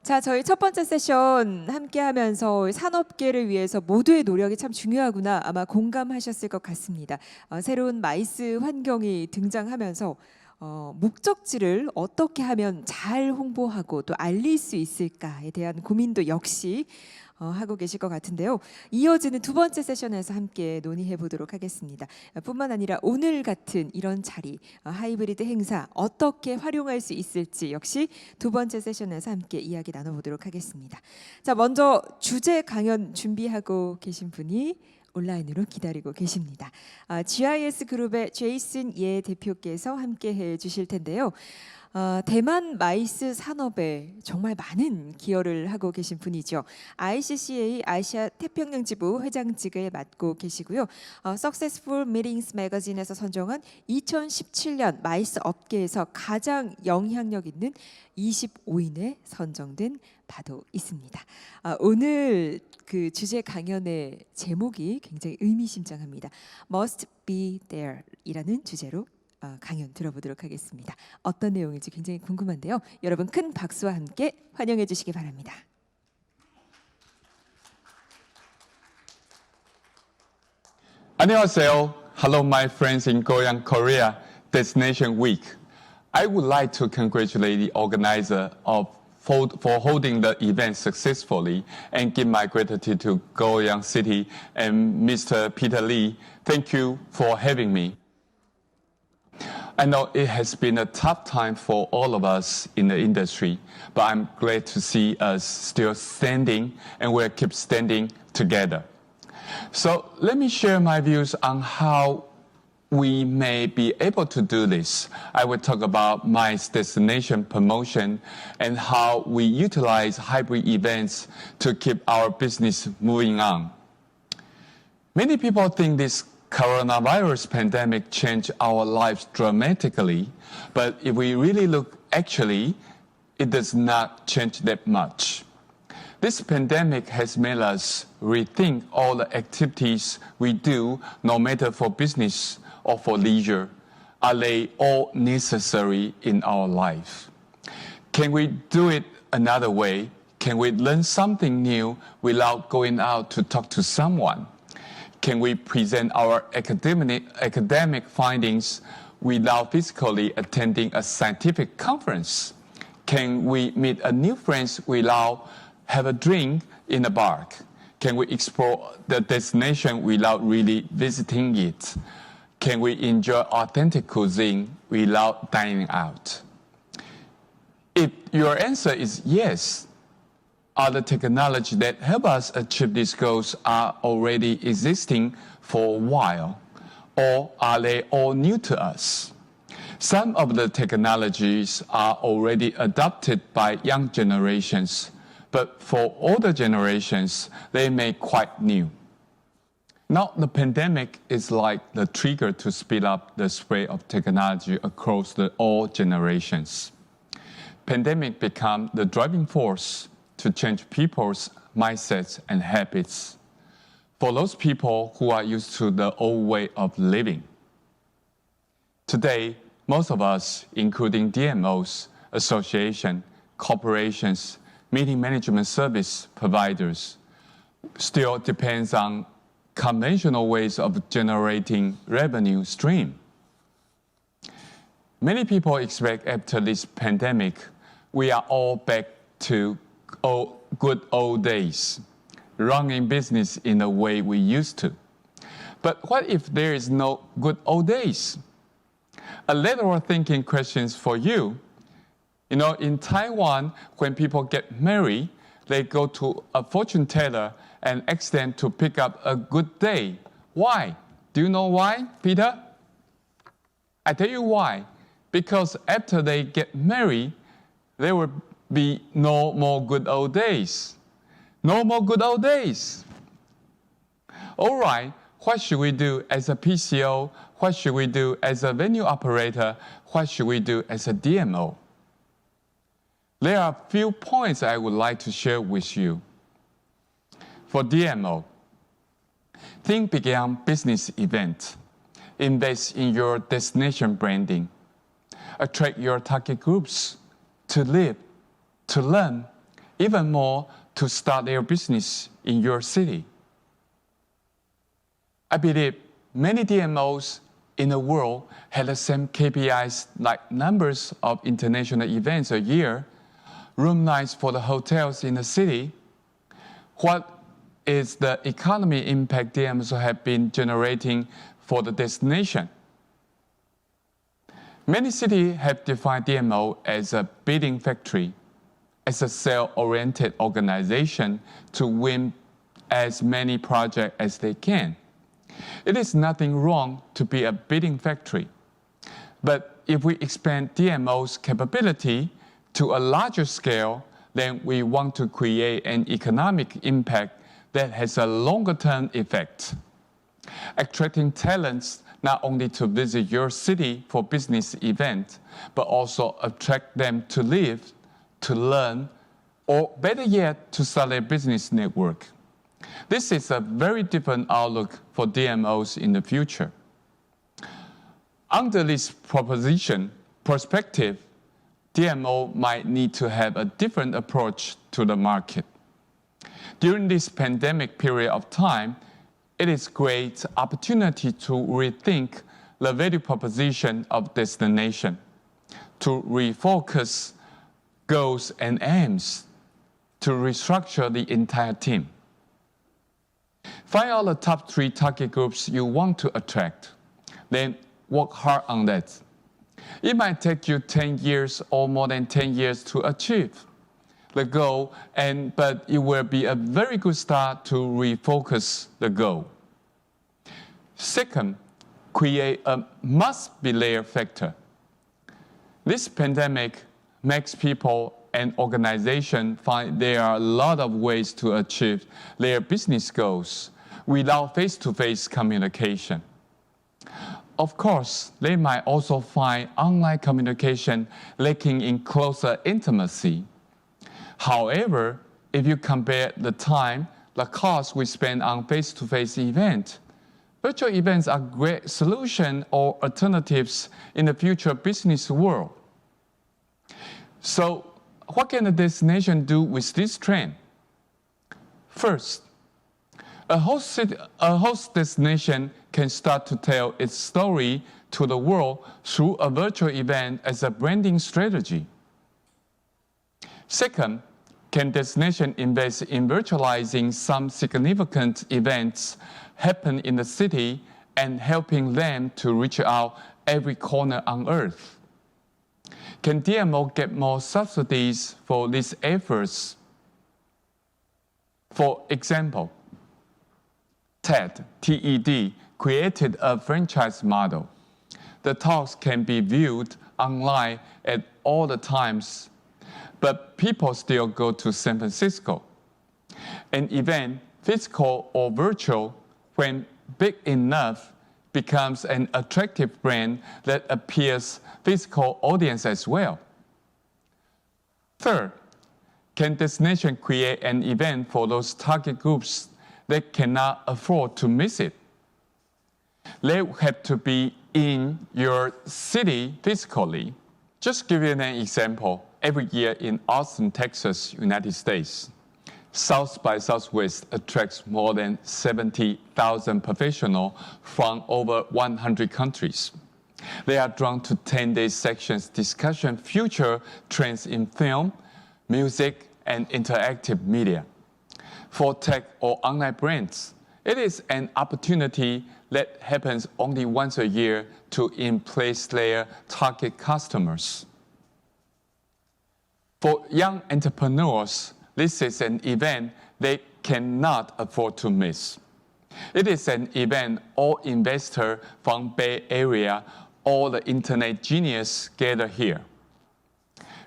자, 저희 첫 번째 세션 함께 하면서 산업계를 위해서 모두의 노력이 참 중요하구나 아마 공감하셨을 것 같습니다. 새로운 마이스 환경이 등장하면서 목적지를 어떻게 하면 잘 홍보하고 또 알릴 수 있을까에 대한 고민도 역시 하고 계실 것 같은데요. 이어지는 두 번째 세션에서 함께 논의해 보도록 하겠습니다. 뿐만 아니라 오늘 같은 이런 자리, 하이브리드 행사 어떻게 활용할 수 있을지 역시 두 번째 세션에서 함께 이야기 나눠보도록 하겠습니다. 자, 먼저 주제 강연 준비하고 계신 분이 온라인으로 기다리고 계십니다. GIS 그룹의 제이슨 예 대표께서 함께 해 주실 텐데요. 대만 마이스 산업에 정말 많은 기여를 하고 계신 분이죠. ICCA 아시아 태평양 지부 회장직을 맡고 계시고요. Successful Meetings 매거진에서 선정한 2017년 마이스 업계에서 가장 영향력 있는 25인에 선정된 바도 있습니다. 오늘 그 주제 강연의 제목이 굉장히 의미심장합니다. Must be there 이라는 주제로 강연 들어보도록 하겠습니다. 어떤 내용인지 굉장히 궁금한데요. 여러분 큰 박수와 함께 환영해 주시기 바랍니다. 안녕하세요. Hello, my friends in Goyang, Korea, Destination Week. I would like to congratulate the organizer for holding the event successfully and give my gratitude to Goyang City and Mr. Peter Lee. Thank you for having me. I know it has been a tough time for all of us in the industry, but I'm glad to see us still standing and we'll keep standing together. So let me share my views on how we may be able to do this. I will talk about MICE destination promotion and how we utilize hybrid events to keep our business moving on. Many people think this coronavirus pandemic changed our lives dramatically, but if we really look, actually, it does not change that much. This pandemic has made us rethink all the activities we do, no matter for business or for leisure. Are they all necessary in our life? Can we do it another way? Can we learn something new without going out to talk to someone? Can we present our academic findings without physically attending a scientific conference? Can we meet a new friends without have a drink in a bar? Can we explore the destination without really visiting it? Can we enjoy authentic cuisine without dining out? If your answer is yes, are the technology that help us achieve these goals are already existing for a while, or are they all new to us? Some of the technologies are already adopted by young generations, but for older generations, they may be quite new. Now, the pandemic is like the trigger to speed up the spread of technology across all generations. Pandemic become the driving force to change people's mindsets and habits for those people who are used to the old way of living. Today, most of us, including DMOs, associations, corporations, meeting management service providers, still depends on conventional ways of generating revenue stream. Many people expect after this pandemic, we are all back to good old days, running business in the way we used to. But what if there is no good old days? A lateral thinking questions for you. You know, in Taiwan, when people get married, they go to a fortune teller and ask them to pick up a good day. Why? Do you know why, Peter? I tell you why. Because after they get married, there will be no more good old days. No more good old days. All right, what should we do as a PCO? What should we do as a venue operator? What should we do as a DMO? There are a few points I would like to share with you. For DMO, think beyond business event. Invest in your destination branding. Attract your target groups to live, to learn, even more to start their business in your city. I believe many DMOs in the world have the same KPIs like numbers of international events a year, room nights for the hotels in the city. What is the economy impact DMOs have been generating for the destination? Many cities have defined DMO as a bidding factory, as a sale-oriented organization to win as many projects as they can. It is nothing wrong to be a bidding factory. But if we expand DMO's capability to a larger scale, then we want to create an economic impact that has a longer-term effect. Attracting talents not only to visit your city for business events, but also attract them to live, to learn, or better yet, to start a business network. This is a very different outlook for DMOs in the future. Under this perspective, DMO might need to have a different approach to the market. During this pandemic period of time, it is a great opportunity to rethink the value proposition of destination, to refocus goals and aims, to restructure the entire team. Find out the top 3 target groups you want to attract, then work hard on that. It might take you 10 years or more than 10 years to achieve the goal, but it will be a very good start to refocus the goal. Second, create a must-be there factor. This pandemic makes people and organizations find there are a lot of ways to achieve their business goals without face-to-face communication. Of course, they might also find online communication lacking in closer intimacy. However, if you compare the time, the cost we spend on face-to-face events, virtual events are great solutions or alternatives in the future business world. So, what can a destination do with this trend? First, a host destination can start to tell its story to the world through a virtual event as a branding strategy. Second, can destination invest in virtualizing some significant events happen in the city and helping them to reach out every corner on Earth? Can DMO get more subsidies for these efforts? For example, TED created a franchise model. The talks can be viewed online at all the times, but people still go to San Francisco. An event, physical or virtual, when big enough, becomes an attractive brand that appeals physical audience as well. Third, can destination create an event for those target groups that cannot afford to miss it? They have to be in your city physically. Just give you an example. Every year in Austin, Texas, United States, South by Southwest attracts more than 70,000 professionals from over 100 countries. They are drawn to 10-day sections discussing future trends in film, music, and interactive media. For tech or online brands, it is an opportunity that happens only once a year to in-place their target customers. For young entrepreneurs, this is an event they cannot afford to miss. It is an event all investors from Bay Area, all the internet genius gather here.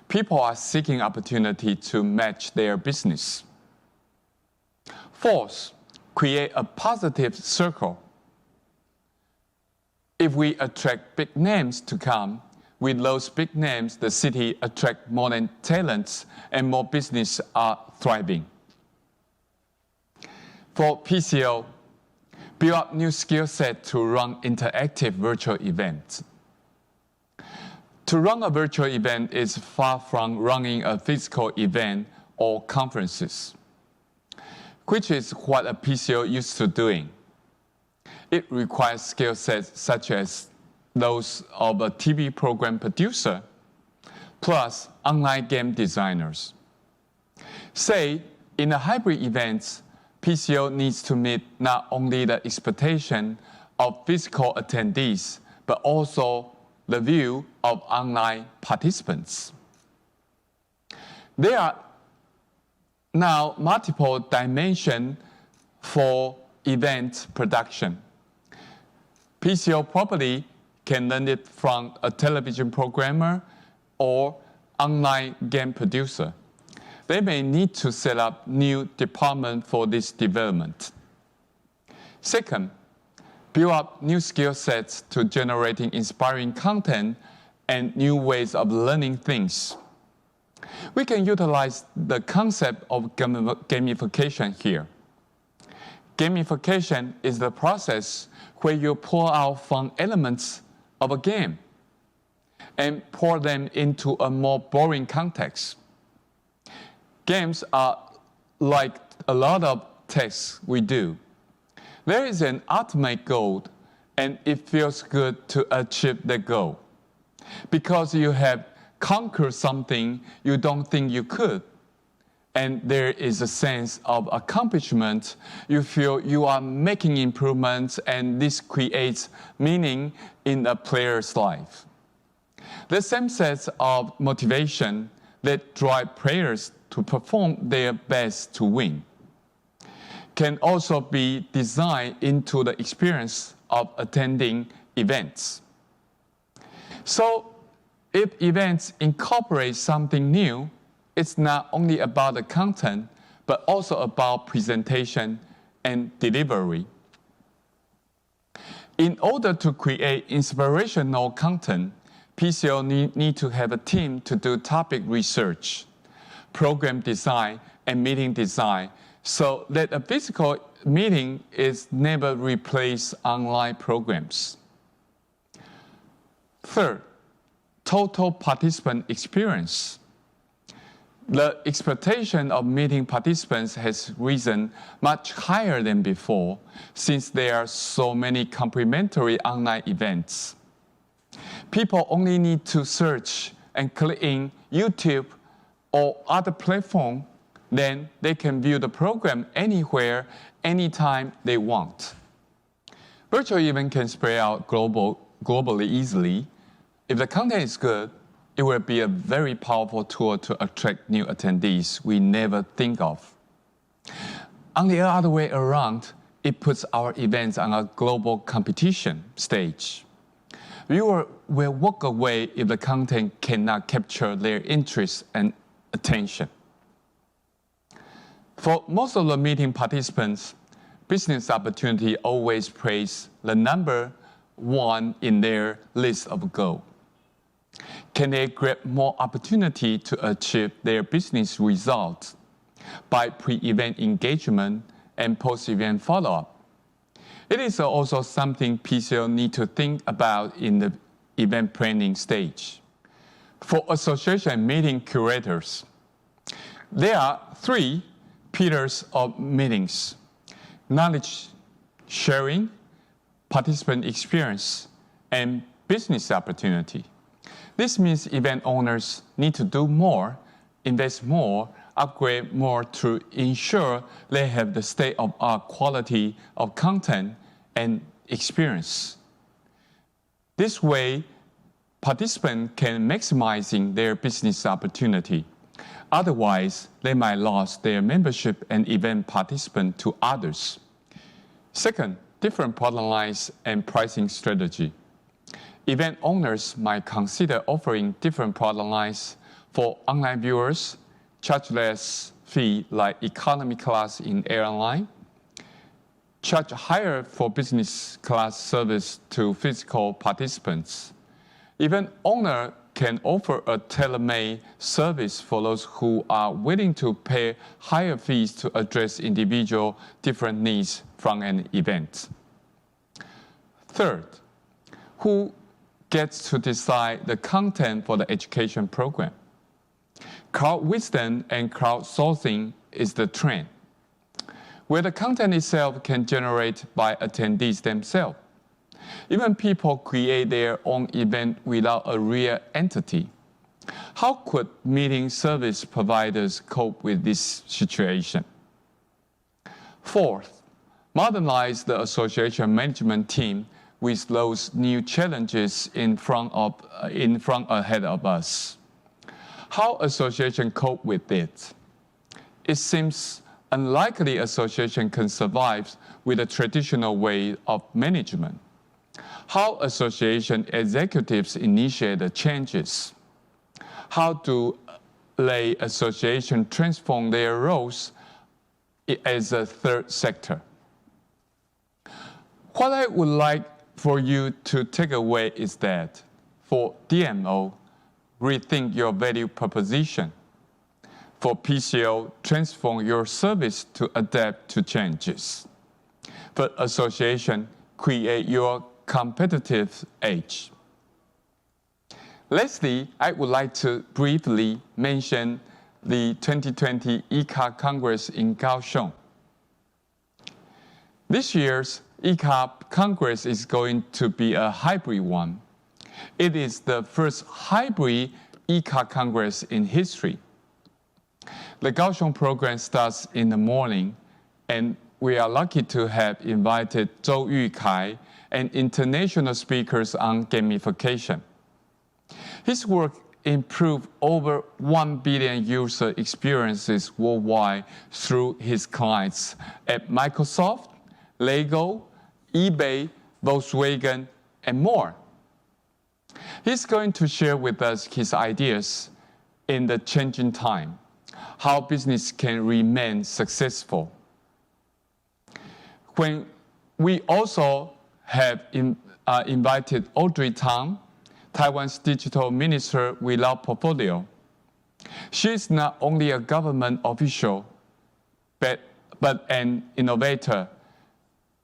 People are seeking opportunity to match their business. Fourth, create a positive circle. If we attract big names to come, with those big names, the city attracts more than talents and more business are thriving. For PCO, build up new skill set to run interactive virtual events. To run a virtual event is far from running a physical event or conferences, which is what a PCO used to doing. It requires skill sets such as those of a TV program producer, plus online game designers. Say, in a hybrid event, PCO needs to meet not only the expectation of physical attendees, but also the view of online participants. There are now multiple dimensions for event production. PCO probably can learn it from a television programmer or online game producer. They may need to set up new department for this development. Second, build up new skill sets to generating inspiring content and new ways of learning things. We can utilize the concept of gamification here. Gamification is the process where you pull out fun elements of a game and pour them into a more boring context. Games are like a lot of tasks we do. There is an ultimate goal, and it feels good to achieve the goal because you have conquered something you don't think you could. And there is a sense of accomplishment. You feel you are making improvements, and this creates meaning in a player's life. The same sense of motivation that drive players to perform their best to win can also be designed into the experience of attending events. So, if events incorporate something new, it's not only about the content, but also about presentation and delivery. In order to create inspirational content, PCO need to have a team to do topic research, program design, and meeting design, so that a physical meeting is never replace online programs. Third, total participant experience. The expectation of meeting participants has risen much higher than before since there are so many complementary online events. People only need to search and click in YouTube or other platform, then they can view the program anywhere, anytime they want. Virtual event can spread out globally easily. If the content is good, it will be a very powerful tool to attract new attendees we never think of. On the other way around, it puts our events on a global competition stage. Viewers will walk away if the content cannot capture their interest and attention. For most of the meeting participants, business opportunity always plays the number one in their list of goals. Can they grab more opportunity to achieve their business results by pre-event engagement and post-event follow-up? It is also something PCO need to think about in the event planning stage. For association meeting curators, there are 3 pillars of meetings: knowledge sharing, participant experience, and business opportunity. This means event owners need to do more, invest more, upgrade more to ensure they have the state-of-the-art quality of content and experience. This way, participants can maximize their business opportunity. Otherwise, they might lose their membership and event participant to others. Second, different product lines and pricing strategy. Event owners might consider offering different product lines for online viewers, charge less fee like economy class in airline, charge higher for business class service to physical participants. Event owner can offer a tailor-made service for those who are willing to pay higher fees to address individual different needs from an event. Third, who gets to decide the content for the education program? Crowd wisdom and crowdsourcing is the trend, where the content itself can generate by attendees themselves. Even people create their own event without a real entity. How could meeting service providers cope with this situation? Fourth, modernize the association management team with those new challenges in front ahead of us. How association cope with it? It seems unlikely association can survive with a traditional way of management. How association executives initiate the changes? How do lay association transform their roles as a third sector? What I would like for you to take away is that for DMO, rethink your value proposition. For PCO, transform your service to adapt to changes. For association, create your competitive edge. Lastly, I would like to briefly mention the 2020 ICA Congress in Kaohsiung. This year's ICA Congress is going to be a hybrid one. It is the first hybrid ICA Congress in history. The Kaohsiung program starts in the morning, and we are lucky to have invited Zhou Yukai and international speakers on gamification. His work improved over 1 billion user experiences worldwide through his clients at Microsoft, Lego, eBay, Volkswagen, and more. He's going to share with us his ideas in the changing time, how business can remain successful. When we also have invited Audrey Tang, Taiwan's digital minister without portfolio. She is not only a government official, but an innovator.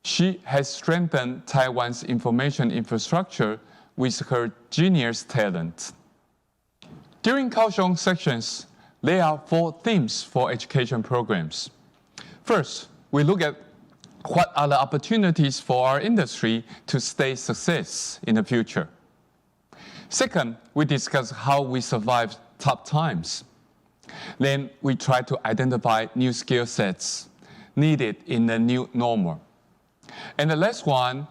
She has strengthened Taiwan's information infrastructure with her genius talent. During Kaohsiung sections, there are 4 themes for education programs. First, we look at what are the opportunities for our industry to stay success in the future. Second, we discuss how we survive tough times. Then we try to identify new skill sets needed in the new normal. And the last one,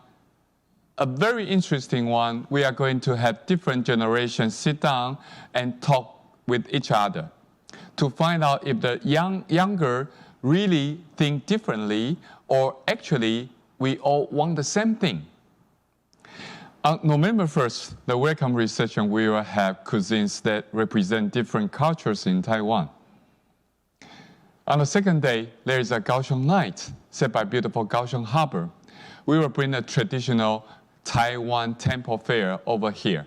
a very interesting one, we are going to have different generations sit down and talk with each other to find out if the younger really think differently or actually we all want the same thing. On November 1st, the welcome reception, we will have cuisines that represent different cultures in Taiwan. On the second day, there is a Kaohsiung night set by beautiful Kaohsiung Harbor. We will bring a traditional Taiwan temple fair over here.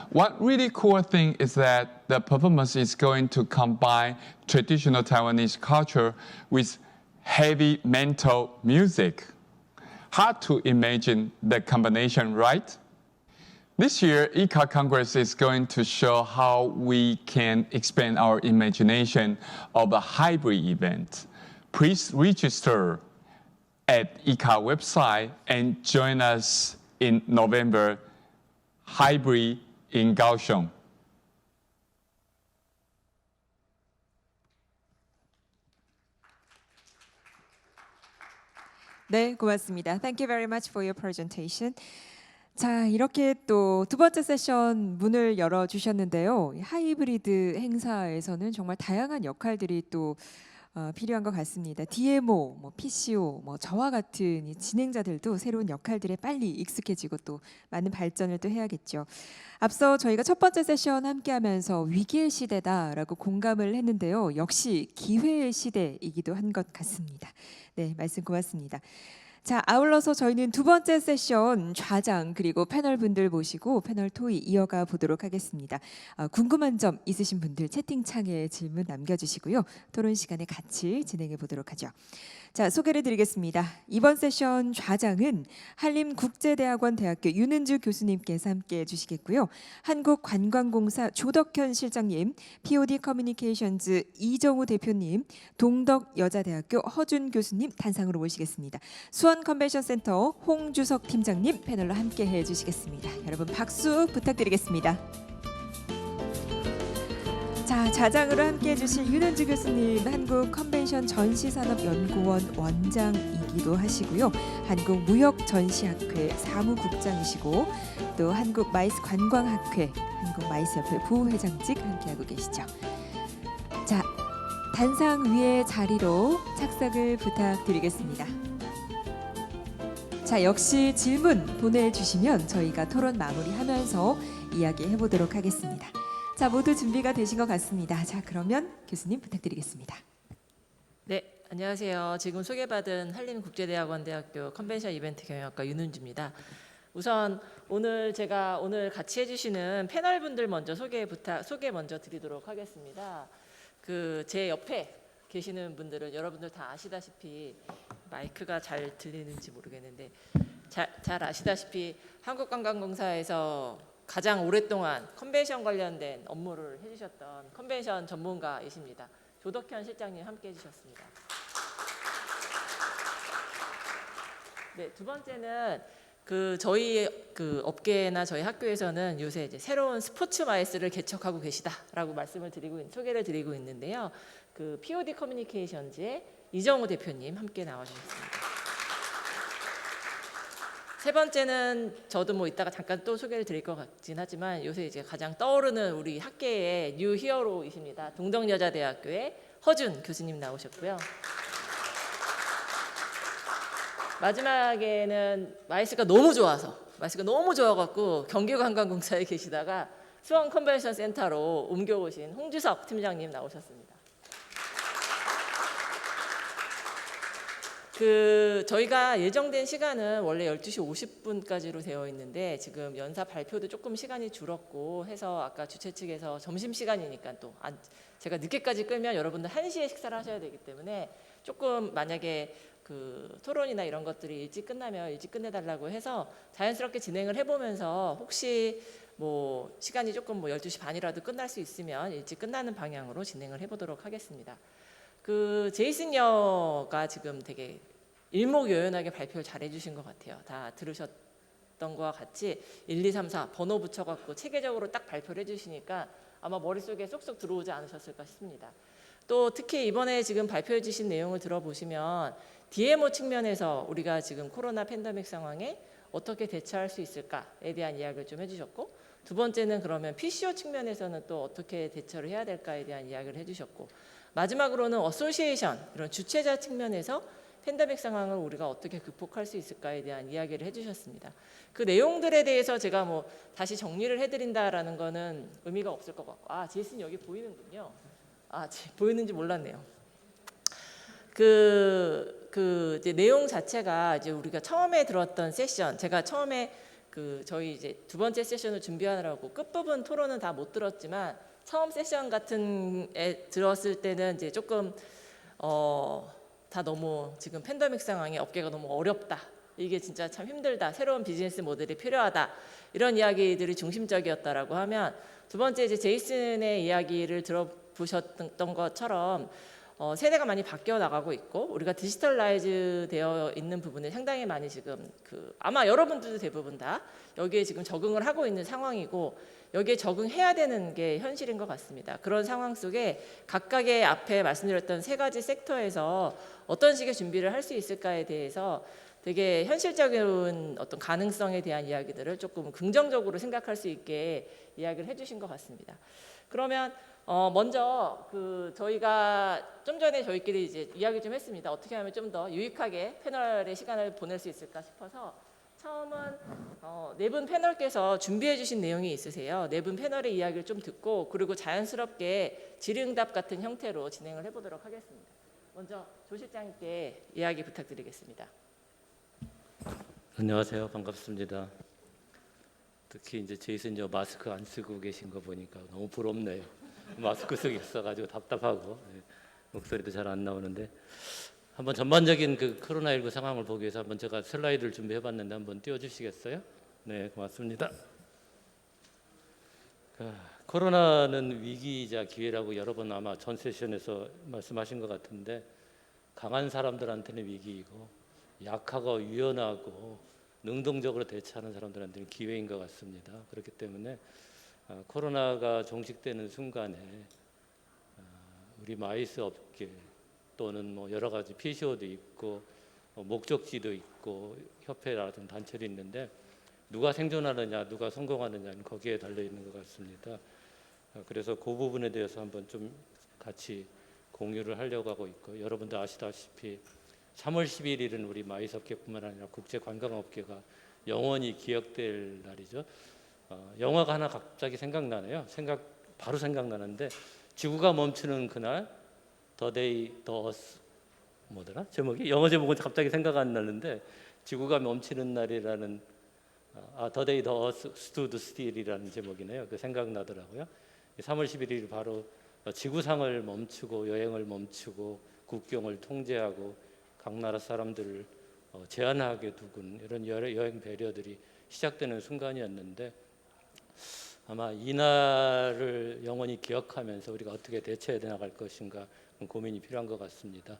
One really cool thing is that the performance is going to combine traditional Taiwanese culture with heavy metal music. Hard to imagine the combination, right? This year, ICA Congress is going to show how we can expand our imagination of a hybrid event. Please register at ICA website and join us in November, hybrid in Kaohsiung. 네, 고맙습니다. Thank you very much for your presentation. 자, 이렇게 또 두 번째 세션 문을 열어 주셨는데요. 하이브리드 행사에서는 정말 다양한 역할들이 또 필요한 것 같습니다. DMO, PCO, 저와 같은 이 진행자들도 새로운 역할들에 빨리 익숙해지고 또 많은 발전을 또 해야겠죠. 앞서 저희가 첫 번째 세션 함께하면서 위기의 시대다라고 공감을 했는데요. 역시 기회의 시대이기도 한 것 같습니다. 네, 말씀 고맙습니다. 자, 아울러서 저희는 두 번째 세션 좌장 그리고 패널 분들 모시고 패널 토의 이어가 보도록 하겠습니다. 궁금한 점 있으신 분들 채팅창에 질문 남겨주시고요. 토론 시간에 같이 진행해 보도록 하죠. 자, 소개를 드리겠습니다. 이번 세션 좌장은 한림국제대학원 대학교 윤은주 교수님께서 함께 해주시겠고요. 한국관광공사 조덕현 실장님, POD 커뮤니케이션즈 이정우 대표님, 동덕여자대학교 허준 교수님 단상으로 모시겠습니다. 수원 컨벤션센터 홍주석 팀장님 패널로 함께 해주시겠습니다. 여러분 박수 부탁드리겠습니다. 자, 좌장으로 함께 해주실 윤은주 교수님, 한국 컨벤션 전시산업연구원 원장이기도 하시고요. 한국무역전시학회 사무국장이시고 또 한국마이스 관광학회, 한국마이스협회 부회장직 함께하고 계시죠. 자, 단상 위의 자리로 착석을 부탁드리겠습니다. 자, 역시 질문 보내주시면 저희가 토론 마무리하면서 이야기해 보도록 하겠습니다. 자, 모두 준비가 되신 것 같습니다. 자, 그러면 교수님 부탁드리겠습니다. 네, 안녕하세요. 지금 소개받은 한림국제대학원 대학교 컨벤션 이벤트 경영학과 윤은주입니다. 우선 제가 오늘 같이 해주시는 패널분들 먼저 소개 먼저 드리도록 하겠습니다. 제 옆에 계시는 분들은 여러분들 다 아시다시피 마이크가 잘 들리는지 모르겠는데 잘 아시다시피 한국관광공사에서 가장 오랫동안 컨벤션 관련된 업무를 해주셨던 컨벤션 전문가이십니다. 조덕현 실장님 함께 해주셨습니다. 네, 두 번째는 저희 업계나 저희 학교에서는 요새 이제 새로운 스포츠 마이스를 개척하고 계시다라고 소개를 드리고 있는데요. POD 커뮤니케이션즈의 이정우 대표님 함께 나와주셨습니다. 세 번째는 저도 이따가 잠깐 또 소개를 드릴 것 같긴 하지만 요새 이제 가장 떠오르는 우리 학계의 뉴 히어로이십니다. 동덕여자대학교의 허준 교수님 나오셨고요. 마지막에는 마이스가 너무 좋아갖고 경기관광공사에 계시다가 수원 컨벤션 센터로 옮겨오신 홍주석 팀장님 나오셨습니다. 저희가 예정된 시간은 원래 12시 50분까지로 되어 있는데 지금 연사 발표도 조금 시간이 줄었고 해서 아까 주최 측에서 점심시간이니까 또 제가 늦게까지 끌면 여러분들 1시에 식사를 하셔야 되기 때문에 조금 만약에 토론이나 이런 것들이 일찍 끝나면 일찍 끝내달라고 해서 자연스럽게 진행을 해보면서 혹시 시간이 조금 12시 반이라도 끝날 수 있으면 일찍 끝나는 방향으로 진행을 해보도록 하겠습니다. 제이슨 여가 지금 되게 일목요연하게 발표를 잘 해주신 것 같아요. 다 들으셨던 것과 같이 1, 2, 3, 4 번호 붙여갖고 체계적으로 딱 발표를 해주시니까 아마 머릿속에 쏙쏙 들어오지 않으셨을까 싶습니다. 또 특히 이번에 지금 발표해 주신 내용을 들어보시면 DMO 측면에서 우리가 지금 코로나 팬데믹 상황에 어떻게 대처할 수 있을까에 대한 이야기를 좀 해주셨고, 두 번째는 그러면 PCO 측면에서는 또 어떻게 대처를 해야 될까에 대한 이야기를 해주셨고, 마지막으로는 어소시에이션 이런 주최자 측면에서 팬데믹 상황을 우리가 어떻게 극복할 수 있을까에 대한 이야기를 해주셨습니다. 그 내용들에 대해서 제가 다시 정리를 해드린다라는 거는 의미가 없을 것 같고, 제이슨 여기 보이는군요. 보이는지 몰랐네요. 이제 내용 자체가 이제 우리가 처음에 들었던 세션, 제가 처음에 저희 이제 두 번째 세션을 준비하느라고 끝부분 토론은 다 못 들었지만 처음 세션 같은 애 들었을 때는 이제 조금 다 너무 지금 팬데믹 상황에 업계가 너무 어렵다. 이게 진짜 참 힘들다. 새로운 비즈니스 모델이 필요하다. 이런 이야기들이 중심적이었다라고 하면, 두 번째 이제 제이슨의 이야기를 들어보셨던 것처럼 세대가 많이 바뀌어 나가고 있고 우리가 디지털라이즈 되어 있는 부분에 상당히 많이 지금 아마 여러분들도 대부분 다 여기에 지금 적응을 하고 있는 상황이고 여기에 적응해야 되는 게 현실인 것 같습니다. 그런 상황 속에 각각의 앞에 말씀드렸던 세 가지 섹터에서 어떤 식의 준비를 할 수 있을까에 대해서 되게 현실적인 어떤 가능성에 대한 이야기들을 조금 긍정적으로 생각할 수 있게 이야기를 해주신 것 같습니다. 그러면 먼저 저희가 좀 전에 저희끼리 이제 이야기 좀 했습니다. 어떻게 하면 좀 더 유익하게 패널의 시간을 보낼 수 있을까 싶어서 처음은 네 분 패널께서 준비해 주신 내용이 있으세요. 네 분 패널의 이야기를 좀 듣고 그리고 자연스럽게 질의응답 같은 형태로 진행을 해보도록 하겠습니다. 먼저 조 실장님께 이야기 부탁드리겠습니다. 안녕하세요. 반갑습니다. 특히 이제 제이슨 마스크 안 쓰고 계신 거 보니까 너무 부럽네요. 마스크 쓰고 있어가지고 답답하고 목소리도 잘 안 나오는데 한번 전반적인 그 코로나19 상황을 보기 위해서 한번 제가 슬라이드를 준비해봤는데 한번 띄워주시겠어요? 네, 고맙습니다. 코로나는 위기이자 기회라고 여러 번 아마 전 세션에서 말씀하신 것 같은데 강한 사람들한테는 위기이고 약하고 유연하고 능동적으로 대처하는 사람들한테는 기회인 것 같습니다. 그렇기 때문에 코로나가 종식되는 순간에 우리 마이스 업계 또는 뭐 여러 가지 PCO도 있고 목적지도 있고 협회라든 단체도 있는데 누가 생존하느냐 누가 성공하느냐는 거기에 달려 있는 것 같습니다. 그래서 그 부분에 대해서 한번 좀 같이 공유를 하려고 하고 있고 여러분들 아시다시피 3월 11일은 우리 마이스 업계뿐만 아니라 국제 관광업계가 영원히 기억될 날이죠. 영화가 하나 갑자기 생각나네요. 바로 생각나는데 지구가 멈추는 그날 The Day The Earth 뭐더라? 제목이 영어 제목은 갑자기 생각 안 나는데 지구가 멈추는 날이라는 The Day The Earth Stood Still이라는 제목이네요. 그 생각나더라고요. 3월 11일 바로 지구상을 멈추고 여행을 멈추고 국경을 통제하고 각 나라 사람들을 제한하게 두군 이런 여행 배려들이 시작되는 순간이었는데 아마 이날을 영원히 기억하면서 우리가 어떻게 대처해 나갈 것인가 고민이 필요한 것 같습니다.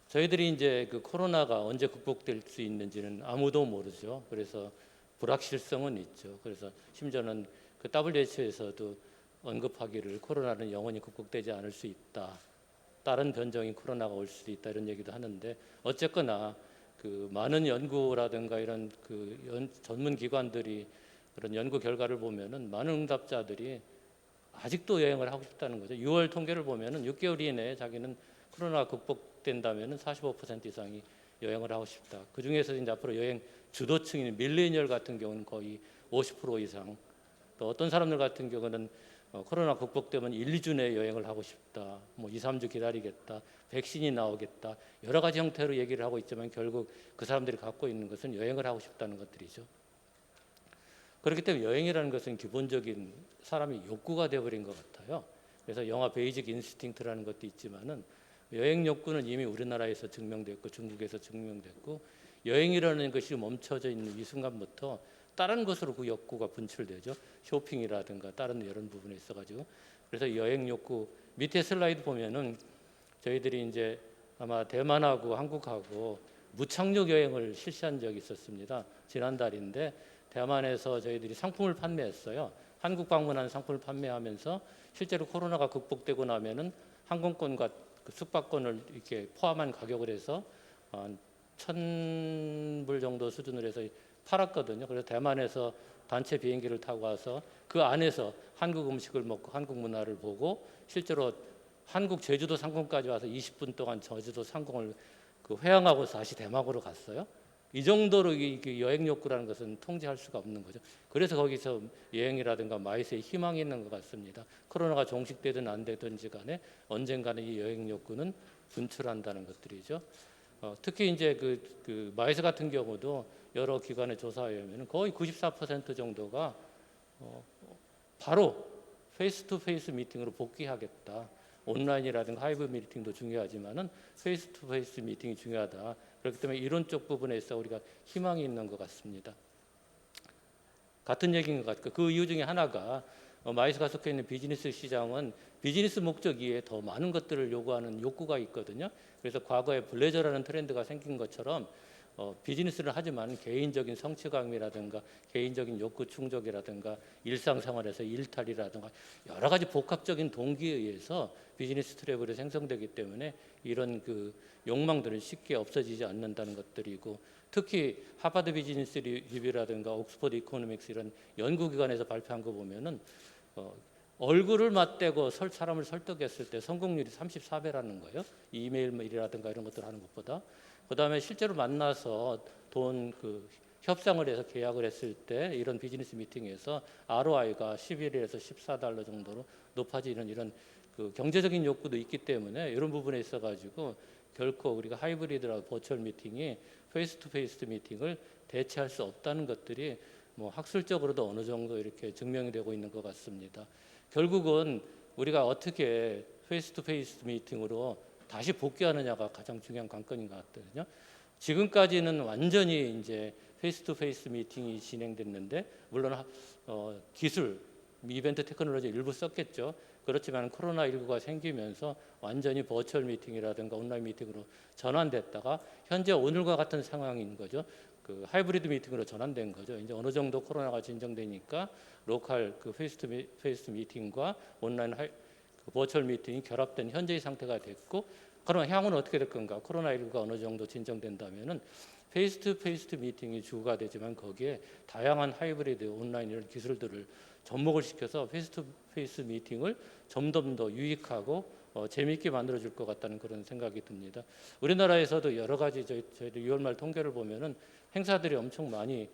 저희들이 이제 그 코로나가 언제 극복될 수 있는지는 아무도 모르죠. 그래서 불확실성은 있죠. 그래서 심지어는 그 WHO에서도 언급하기를 코로나는 영원히 극복되지 않을 수 있다. 다른 변종인 코로나가 올 수도 있다 이런 얘기도 하는데 어쨌거나 그 많은 연구라든가 이런 그 전문 기관들이 그런 연구 결과를 보면은 많은 응답자들이 아직도 여행을 하고 싶다는 거죠. 6월 통계를 보면은 6개월 이내에 자기는 코로나 극복된다면은 45% 이상이 여행을 하고 싶다. 그 중에서 이제 앞으로 여행 주도층인 밀레니얼 같은 경우는 거의 50% 이상. 또 어떤 사람들 같은 경우는 코로나 극복되면 1, 2주 내에 여행을 하고 싶다. 뭐 2, 3주 기다리겠다. 백신이 나오겠다. 여러 가지 형태로 얘기를 하고 있지만 결국 그 사람들이 갖고 있는 것은 여행을 하고 싶다는 것들이죠. 그렇기 때문에 여행이라는 것은 기본적인 사람의 욕구가 되어버린 것 같아요. 그래서 영화 베이직 인스팅트라는 것도 있지만은 여행 욕구는 이미 우리나라에서 증명됐고 중국에서 증명됐고 여행이라는 것이 멈춰져 있는 이 순간부터 다른 것으로 그 욕구가 분출되죠. 쇼핑이라든가 다른 이런 부분에 있어가지고 그래서 여행 욕구 밑에 슬라이드 보면은 저희들이 이제 아마 대만하고 한국하고 무착륙 여행을 실시한 적이 있었습니다. 지난달인데 대만에서 저희들이 상품을 판매했어요. 한국 방문한 상품을 판매하면서 실제로 코로나가 극복되고 나면은 항공권과 그 숙박권을 이렇게 포함한 가격을 해서 1,000불 정도 수준으로 해서 팔았거든요. 그래서 대만에서 단체 비행기를 타고 와서 그 안에서 한국 음식을 먹고 한국 문화를 보고 실제로 한국 제주도 상공까지 와서 20분 동안 제주도 상공을 그 회항하고 다시 대만으로 갔어요. 이 정도로 여행 욕구라는 것은 통제할 수가 없는 거죠. 그래서 거기서 여행이라든가 마이스에 희망이 있는 것 같습니다. 코로나가 종식되든 안 되든지 간에 언젠가는 이 여행 욕구는 분출한다는 것들이죠. 특히 이제 그 마이스 같은 경우도 여러 기관의 조사에 의하면 거의 94% 정도가 바로 페이스 투 페이스 미팅으로 복귀하겠다. 온라인이라든가 하이브리드 미팅도 중요하지만은 페이스 투 페이스 미팅이 중요하다. 그렇기 때문에 이론적 부분에 있어 우리가 희망이 있는 것 같습니다. 같은 얘기인 것 같고 그 이유 중에 하나가 마이스가 속해 있는 비즈니스 시장은 비즈니스 목적 이외에 더 많은 것들을 요구하는 욕구가 있거든요. 그래서 과거에 블레저라는 트렌드가 생긴 것처럼 비즈니스를 하지만 개인적인 성취감이라든가 개인적인 욕구 충족이라든가 일상생활에서 일탈이라든가 여러 가지 복합적인 동기에 의해서 비즈니스 트래블이 생성되기 때문에 이런 그 욕망들은 쉽게 없어지지 않는다는 것들이고 특히 하버드 비즈니스 리뷰라든가 옥스퍼드 이코노믹스 이런 연구기관에서 발표한 거 보면은 얼굴을 맞대고 사람을 설득했을 때 성공률이 34배라는 거예요. 이메일이라든가 이런 것들 하는 것보다. 그 다음에 실제로 만나서 협상을 해서 계약을 했을 때 이런 비즈니스 미팅에서 ROI가 11에서 14달러 정도로 높아지는 이런 그 경제적인 욕구도 있기 때문에 이런 부분에 있어가지고 결코 우리가 하이브리드라고 버추얼 미팅이 페이스 투 페이스 미팅을 대체할 수 없다는 것들이 뭐 학술적으로도 어느 정도 이렇게 증명이 되고 있는 것 같습니다. 결국은 우리가 어떻게 페이스 투 페이스 미팅으로 다시 복귀하느냐가 가장 중요한 관건인 것 같거든요. 지금까지는 완전히 이제 페이스 투 페이스 미팅이 진행됐는데 물론 기술, 이벤트 테크놀로지 일부 썼겠죠. 그렇지만 코로나19가 생기면서 완전히 버추얼 미팅이라든가 온라인 미팅으로 전환됐다가 현재 오늘과 같은 상황인 거죠. 그 하이브리드 미팅으로 전환된 거죠. 이제 어느 정도 코로나가 진정되니까 로컬 그 페이스 투 페이스 미팅과 온라인 그 버추얼 미팅이 결합된 현재의 상태가 됐고, 그럼 향후는 어떻게 될 건가? 코로나19가 어느 정도 진정된다면은 페이스 투 페이스 미팅이 주가 되지만 거기에 다양한 하이브리드 온라인 이런 기술들을 접목을 시켜서 페이스 투 페이스 미팅을 점점 더 유익하고 재미있게 만들어줄 것 같다는 그런 생각이 듭니다. 우리나라에서도 여러 가지 저희들 6월 말 통계를 보면은 행사들이 엄청 많이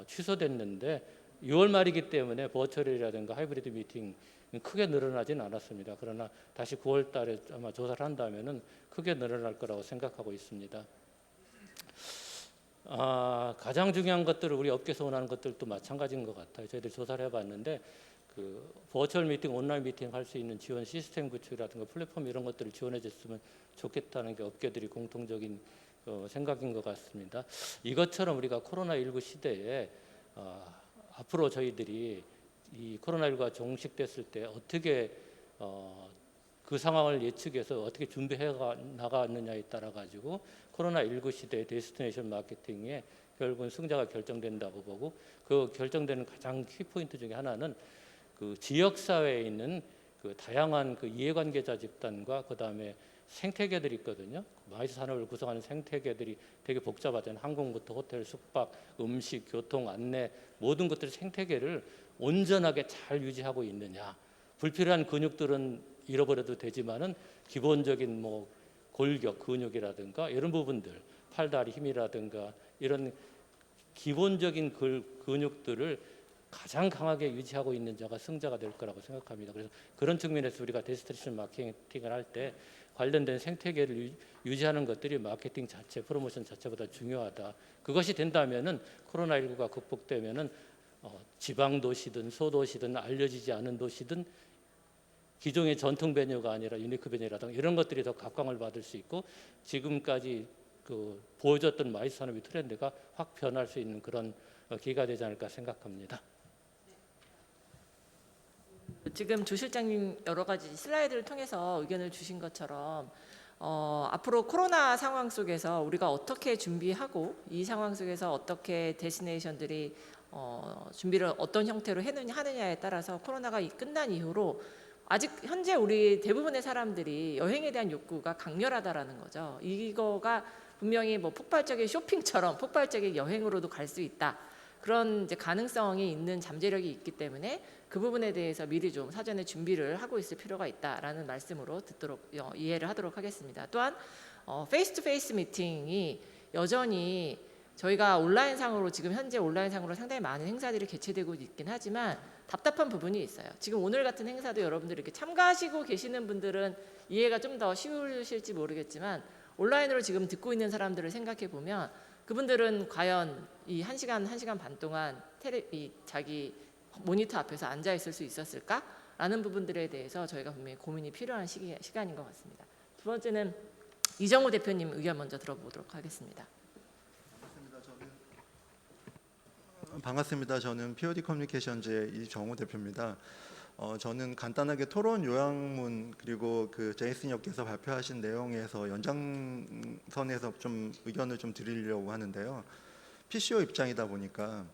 취소됐는데 6월 말이기 때문에 버추얼이라든가 하이브리드 미팅 크게 늘어나진 않았습니다. 그러나 다시 9월 달에 아마 조사를 한다면은 크게 늘어날 거라고 생각하고 있습니다. 가장 중요한 것들은 우리 업계에서 원하는 것들도 마찬가지인 것 같아요. 저희들 조사를 해봤는데 그 버추얼 미팅, 온라인 미팅 할 수 있는 지원 시스템 구축이라든가 플랫폼 이런 것들을 지원해 줬으면 좋겠다는 게 업계들이 공통적인 생각인 것 같습니다. 이것처럼 우리가 코로나19 시대에 앞으로 저희들이 이 코로나19가 종식됐을 때 어떻게 그 상황을 예측해서 어떻게 준비해 나가느냐에 따라 가지고 코로나19 시대의 데스티네이션 마케팅에 결국은 승자가 결정된다고 보고, 그 결정되는 가장 키포인트 중에 하나는 그 지역 사회에 있는 그 다양한 그 이해관계자 집단과 그 다음에 생태계들이 있거든요. 마이스 산업을 구성하는 생태계들이 되게 복잡하잖아요. 항공부터 호텔, 숙박, 음식, 교통, 안내 모든 것들의 생태계를 온전하게 잘 유지하고 있느냐. 불필요한 근육들은 잃어버려도 되지만은 기본적인 뭐 골격, 근육이라든가 이런 부분들, 팔다리 힘이라든가 이런 기본적인 근육들을 가장 강하게 유지하고 있는 자가 승자가 될 거라고 생각합니다. 그래서 그런 측면에서 우리가 데스티네이션 마케팅을 할 때 관련된 생태계를 유지하는 것들이 마케팅 자체, 프로모션 자체보다 중요하다. 그것이 된다면은 코로나19가 극복되면은 지방 도시든 소도시든 알려지지 않은 도시든 기존의 전통 베뉴가 아니라 유니크 베뉴라든가 이런 것들이 더 각광을 받을 수 있고, 지금까지 그 보여줬던 마이스 산업의 트렌드가 확 변할 수 있는 그런 기회가 되지 않을까 생각합니다. 지금 조 실장님 여러 가지 슬라이드를 통해서 의견을 주신 것처럼 앞으로 코로나 상황 속에서 우리가 어떻게 준비하고 이 상황 속에서 어떻게 데스티네이션들이 준비를 어떤 형태로 하느냐에 따라서 코로나가 끝난 이후로 아직 현재 우리 대부분의 사람들이 여행에 대한 욕구가 강렬하다라는 거죠. 이거가 분명히 뭐 폭발적인 쇼핑처럼 폭발적인 여행으로도 갈 수 있다. 그런 이제 가능성이 있는 잠재력이 있기 때문에 그 부분에 대해서 미리 좀 사전에 준비를 하고 있을 필요가 있다라는 말씀으로 듣도록 이해를 하도록 하겠습니다. 또한 페이스 투 페이스 미팅이 여전히 저희가 온라인상으로 지금 현재 온라인상으로 상당히 많은 행사들이 개최되고 있긴 하지만 답답한 부분이 있어요. 지금 오늘 같은 행사도 여러분들이 이렇게 참가하시고 계시는 분들은 이해가 좀 더 쉬우실지 모르겠지만 온라인으로 지금 듣고 있는 사람들을 생각해 보면 그분들은 과연 이 1시간 반 동안 자기 모니터 앞에서 앉아 있을 수 있었을까라는 부분들에 대해서 저희가 분명히 고민이 필요한 시간인 것 같습니다. 두 번째는 이정우 대표님 의견 먼저 들어보도록 하겠습니다. 반갑습니다. 저는 POD 커뮤니케이션즈의 이정우 대표입니다. 저는 간단하게 토론 요약문 그리고 그 제이슨 엽께서 발표하신 내용에서 연장선에서 좀 의견을 좀 드리려고 하는데요. PCO 입장이다 보니까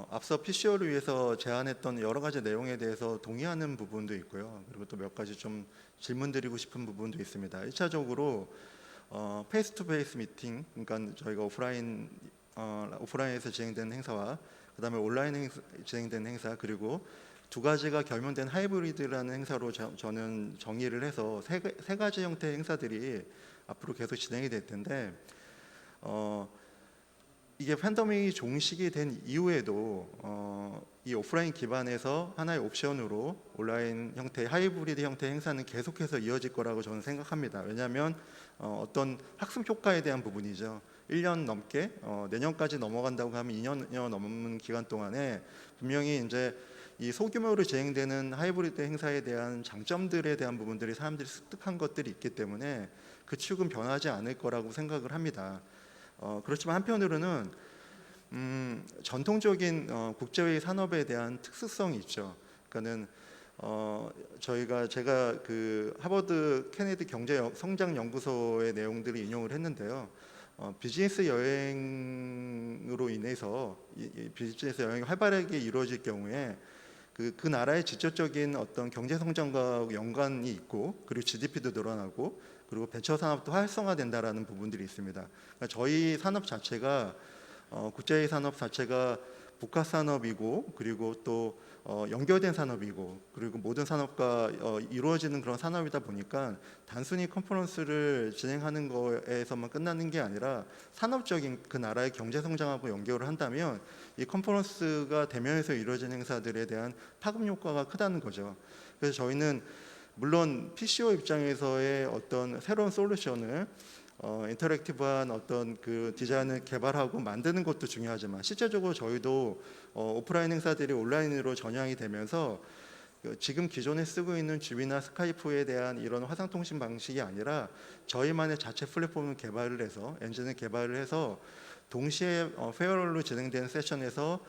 앞서 PCO를 위해서 제안했던 여러 가지 내용에 대해서 동의하는 부분도 있고요. 그리고 또 몇 가지 좀 질문 드리고 싶은 부분도 있습니다. 1차적으로 페이스 투 페이스 미팅, 그러니까 저희가 오프라인에서 진행된 행사와 그다음에 온라인에서 진행된 행사, 그리고 두 가지가 결명된 하이브리드라는 행사로 저는 정의를 해서 세 가지 형태의 행사들이 앞으로 계속 진행이 될 텐데 이게 팬데믹이 종식이 된 이후에도 이 오프라인 기반에서 하나의 옵션으로 온라인 형태, 하이브리드 형태의 행사는 계속해서 이어질 거라고 저는 생각합니다. 왜냐하면 어떤 학습 효과에 대한 부분이죠. 1년 넘게 내년까지 넘어간다고 하면 2년여 넘는 기간 동안에 분명히 이제 이 소규모로 진행되는 하이브리드 행사에 대한 장점들에 대한 부분들이 사람들이 습득한 것들이 있기 때문에 그 축은 변하지 않을 거라고 생각을 합니다. 그렇지만 한편으로는 전통적인 국제회의 산업에 대한 특수성이 있죠. 그러니까는 제가 그 하버드 케네디 경제 성장 연구소의 내용들을 인용을 했는데요. 비즈니스 여행으로 인해서 이 비즈니스 여행이 활발하게 이루어질 경우에 그 나라의 직접적인 어떤 경제 성장과 연관이 있고, 그리고 GDP도 늘어나고, 그리고 벤처 산업도 활성화된다라는 부분들이 있습니다. 그러니까 저희 산업 자체가 국제회의 산업 자체가 복합 산업이고, 그리고 또 연결된 산업이고, 그리고 모든 산업과 이루어지는 그런 산업이다 보니까 단순히 컨퍼런스를 진행하는 거에서만 끝나는 게 아니라 산업적인 그 나라의 경제 성장하고 연결을 한다면 이 컨퍼런스가 대면에서 이루어지는 행사들에 대한 파급 효과가 크다는 거죠. 그래서 저희는 물론 PCO 입장에서의 어떤 새로운 솔루션을 인터랙티브한 어떤 그 디자인을 개발하고 만드는 것도 중요하지만, 실제적으로 저희도 오프라인 행사들이 온라인으로 전향이 되면서 지금 기존에 쓰고 있는 줌이나 스카이프에 대한 이런 화상통신 방식이 아니라 저희만의 자체 플랫폼을 개발을 해서, 엔진을 개발을 해서 동시에 페어럴로 진행되는 세션에서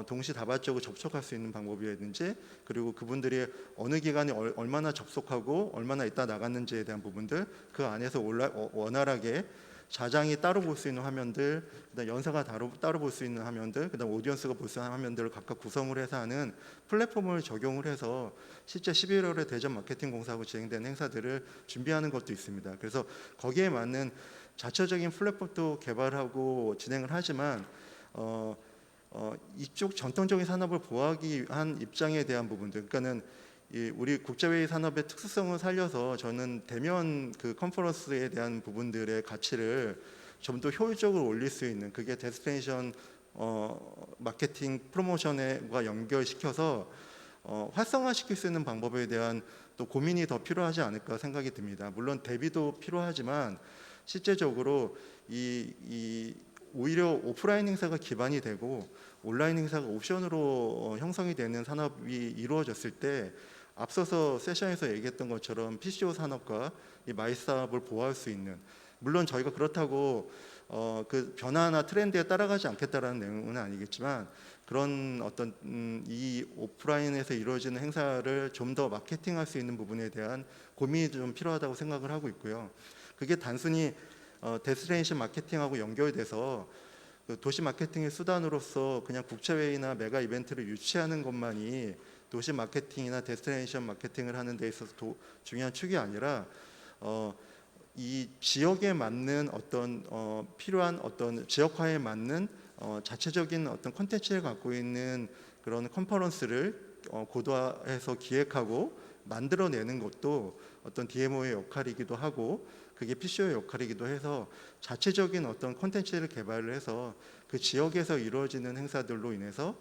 동시다발적으로 접촉할 수 있는 방법이라든지, 그리고 그분들이 어느 기간에 얼마나 접속하고 얼마나 있다 나갔는지에 대한 부분들, 그 안에서 원활하게 자장이 따로 볼 수 있는 화면들, 그다음 연사가 따로 볼 수 있는 화면들, 그다음 오디언스가 볼 수 있는 화면들을 각각 구성을 해서 하는 플랫폼을 적용을 해서 실제 11월에 대전 마케팅 공사하고 진행되는 행사들을 준비하는 것도 있습니다. 그래서 거기에 맞는 자체적인 플랫폼도 개발하고 진행을 하지만 이쪽 전통적인 산업을 보호하기 위한 입장에 대한 부분들, 그러니까는 우리 국제회의 산업의 특수성을 살려서 저는 대면 그 컨퍼런스에 대한 부분들의 가치를 좀 더 효율적으로 올릴 수 있는, 그게 데스티네이션 마케팅 프로모션과 연결시켜서 활성화시킬 수 있는 방법에 대한 또 고민이 더 필요하지 않을까 생각이 듭니다. 물론 대비도 필요하지만 실제적으로 오히려 오프라인 행사가 기반이 되고 온라인 행사가 옵션으로 형성이 되는 산업이 이루어졌을 때, 앞서서 세션에서 얘기했던 것처럼 PCO 산업과 이 마이스 산업을 보호할 수 있는, 물론 저희가 그렇다고 그 변화나 트렌드에 따라가지 않겠다라는 내용은 아니겠지만, 그런 어떤 이 오프라인에서 이루어지는 행사를 좀 더 마케팅할 수 있는 부분에 대한 고민이 좀 필요하다고 생각을 하고 있고요. 그게 단순히 데스티네이션 마케팅하고 연결돼서 그 도시 마케팅의 수단으로서 그냥 국제회의나 메가 이벤트를 유치하는 것만이 도시 마케팅이나 데스티네이션 마케팅을 하는 데 있어서 중요한 축이 아니라 이 지역에 맞는 어떤 필요한 어떤 지역화에 맞는 자체적인 어떤 콘텐츠를 갖고 있는 그런 컨퍼런스를 고도화해서 기획하고 만들어내는 것도 어떤 DMO의 역할이기도 하고, 그게 PCO의 역할이기도 해서 자체적인 어떤 콘텐츠를 개발을 해서 그 지역에서 이루어지는 행사들로 인해서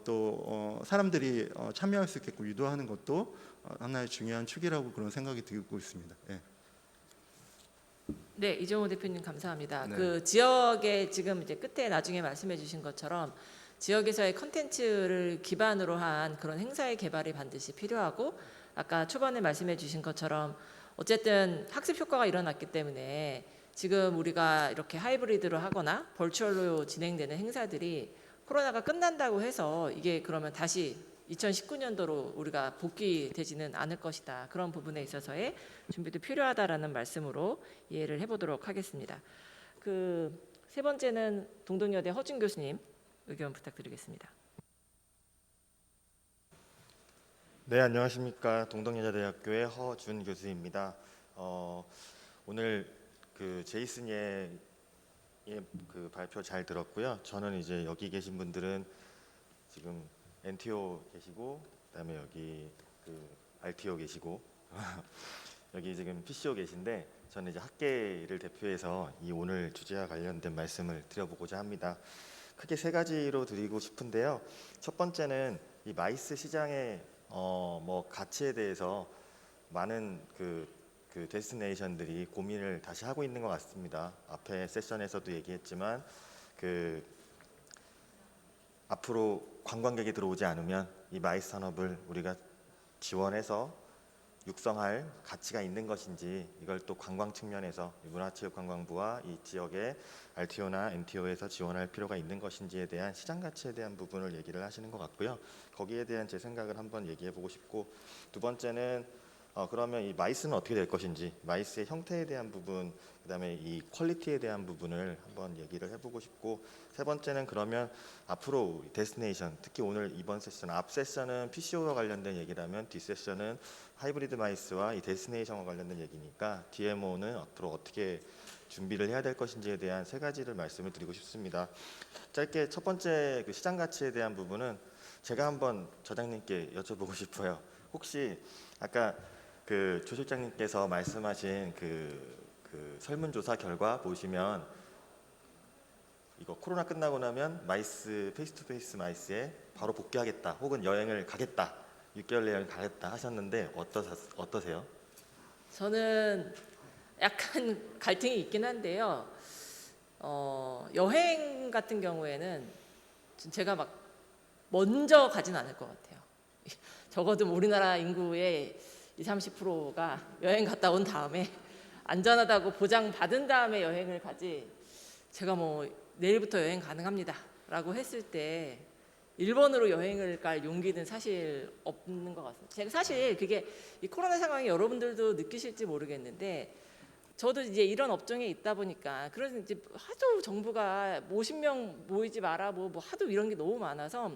또 사람들이 참여할 수 있게끔 유도하는 것도 하나의 중요한 축이라고 그런 생각이 들고 있습니다. 예. 네, 이정호 대표님 감사합니다. 네. 그 지역에 지금 이제 끝에 나중에 말씀해주신 것처럼 지역에서의 컨텐츠를 기반으로 한 그런 행사의 개발이 반드시 필요하고, 아까 초반에 말씀해주신 것처럼 어쨌든 학습 효과가 일어났기 때문에 지금 우리가 이렇게 하이브리드로 하거나 벌추얼로 진행되는 행사들이 코로나가 끝난다고 해서 이게 그러면 다시 2019년도로 우리가 복귀되지는 않을 것이다. 그런 부분에 있어서의 준비도 필요하다라는 말씀으로 이해를 해보도록 하겠습니다. 그 세 번째는 동덕여대 허준 교수님 의견 부탁드리겠습니다. 네, 안녕하십니까. 동덕여자대학교의 허준 교수입니다. 오늘 그 제이슨의 그 발표 잘 들었고요. 저는 이제 여기 계신 분들은 지금 NTO 계시고, 그다음에 여기 그 RTO 계시고 여기 지금 PCO 계신데, 저는 이제 학계를 대표해서 이 오늘 주제와 관련된 말씀을 드려보고자 합니다. 크게 세 가지로 드리고 싶은데요. 첫 번째는 이 마이스 시장의 뭐 가치에 대해서 많은 그 데스티네이션들이 고민을 다시 하고 있는 것 같습니다. 앞에 세션에서도 얘기했지만 그 앞으로 관광객이 들어오지 않으면 이 마이스 산업을 우리가 지원해서 육성할 가치가 있는 것인지, 이걸 또 관광 측면에서 문화체육관광부와 이 지역의 RTO나 MTO에서 지원할 필요가 있는 것인지에 대한 시장 가치에 대한 부분을 얘기를 하시는 것 같고요. 거기에 대한 제 생각을 한번 얘기해 보고 싶고, 두 번째는 그러면 이 마이스는 어떻게 될 것인지, 마이스의 형태에 대한 부분, 그다음에 이 퀄리티에 대한 부분을 한번 얘기를 해보고 싶고, 세 번째는 그러면 앞으로 데스티네이션, 특히 오늘 이번 세션, 앞 세션은 PCO와 관련된 얘기라면 뒷 세션은 하이브리드 마이스와 이 데스티네이션과 관련된 얘기니까 DMO는 앞으로 어떻게 준비를 해야 될 것인지에 대한 세 가지를 말씀을 드리고 싶습니다. 짧게 첫 번째 그 시장 가치에 대한 부분은 제가 한번 저장님께 여쭤보고 싶어요. 혹시 아까 그 조 실장님께서 말씀하신 그 설문조사 결과 보시면 이거 코로나 끝나고 나면 마이스 페이스투페이스 마이스에 바로 복귀하겠다, 혹은 여행을 가겠다, 6개월 여행 가겠다 하셨는데 어떠세요? 저는 약간 갈등이 있긴 한데요. 여행 같은 경우에는 제가 막 먼저 가진 않을 것 같아요. 적어도 우리나라 인구의 20-30%가 여행 갔다 온 다음에 안전하다고 보장받은 다음에 여행을 가지, 제가 뭐 내일부터 여행 가능합니다 라고 했을 때 일본으로 여행을 갈 용기는 사실 없는 것 같습니다. 제가 사실 그게 이 코로나 상황이 여러분들도 느끼실지 모르겠는데, 저도 이제 이런 업종에 있다 보니까, 그래서 이제 하도 정부가 50명 모이지 마라 뭐 하도 이런 게 너무 많아서,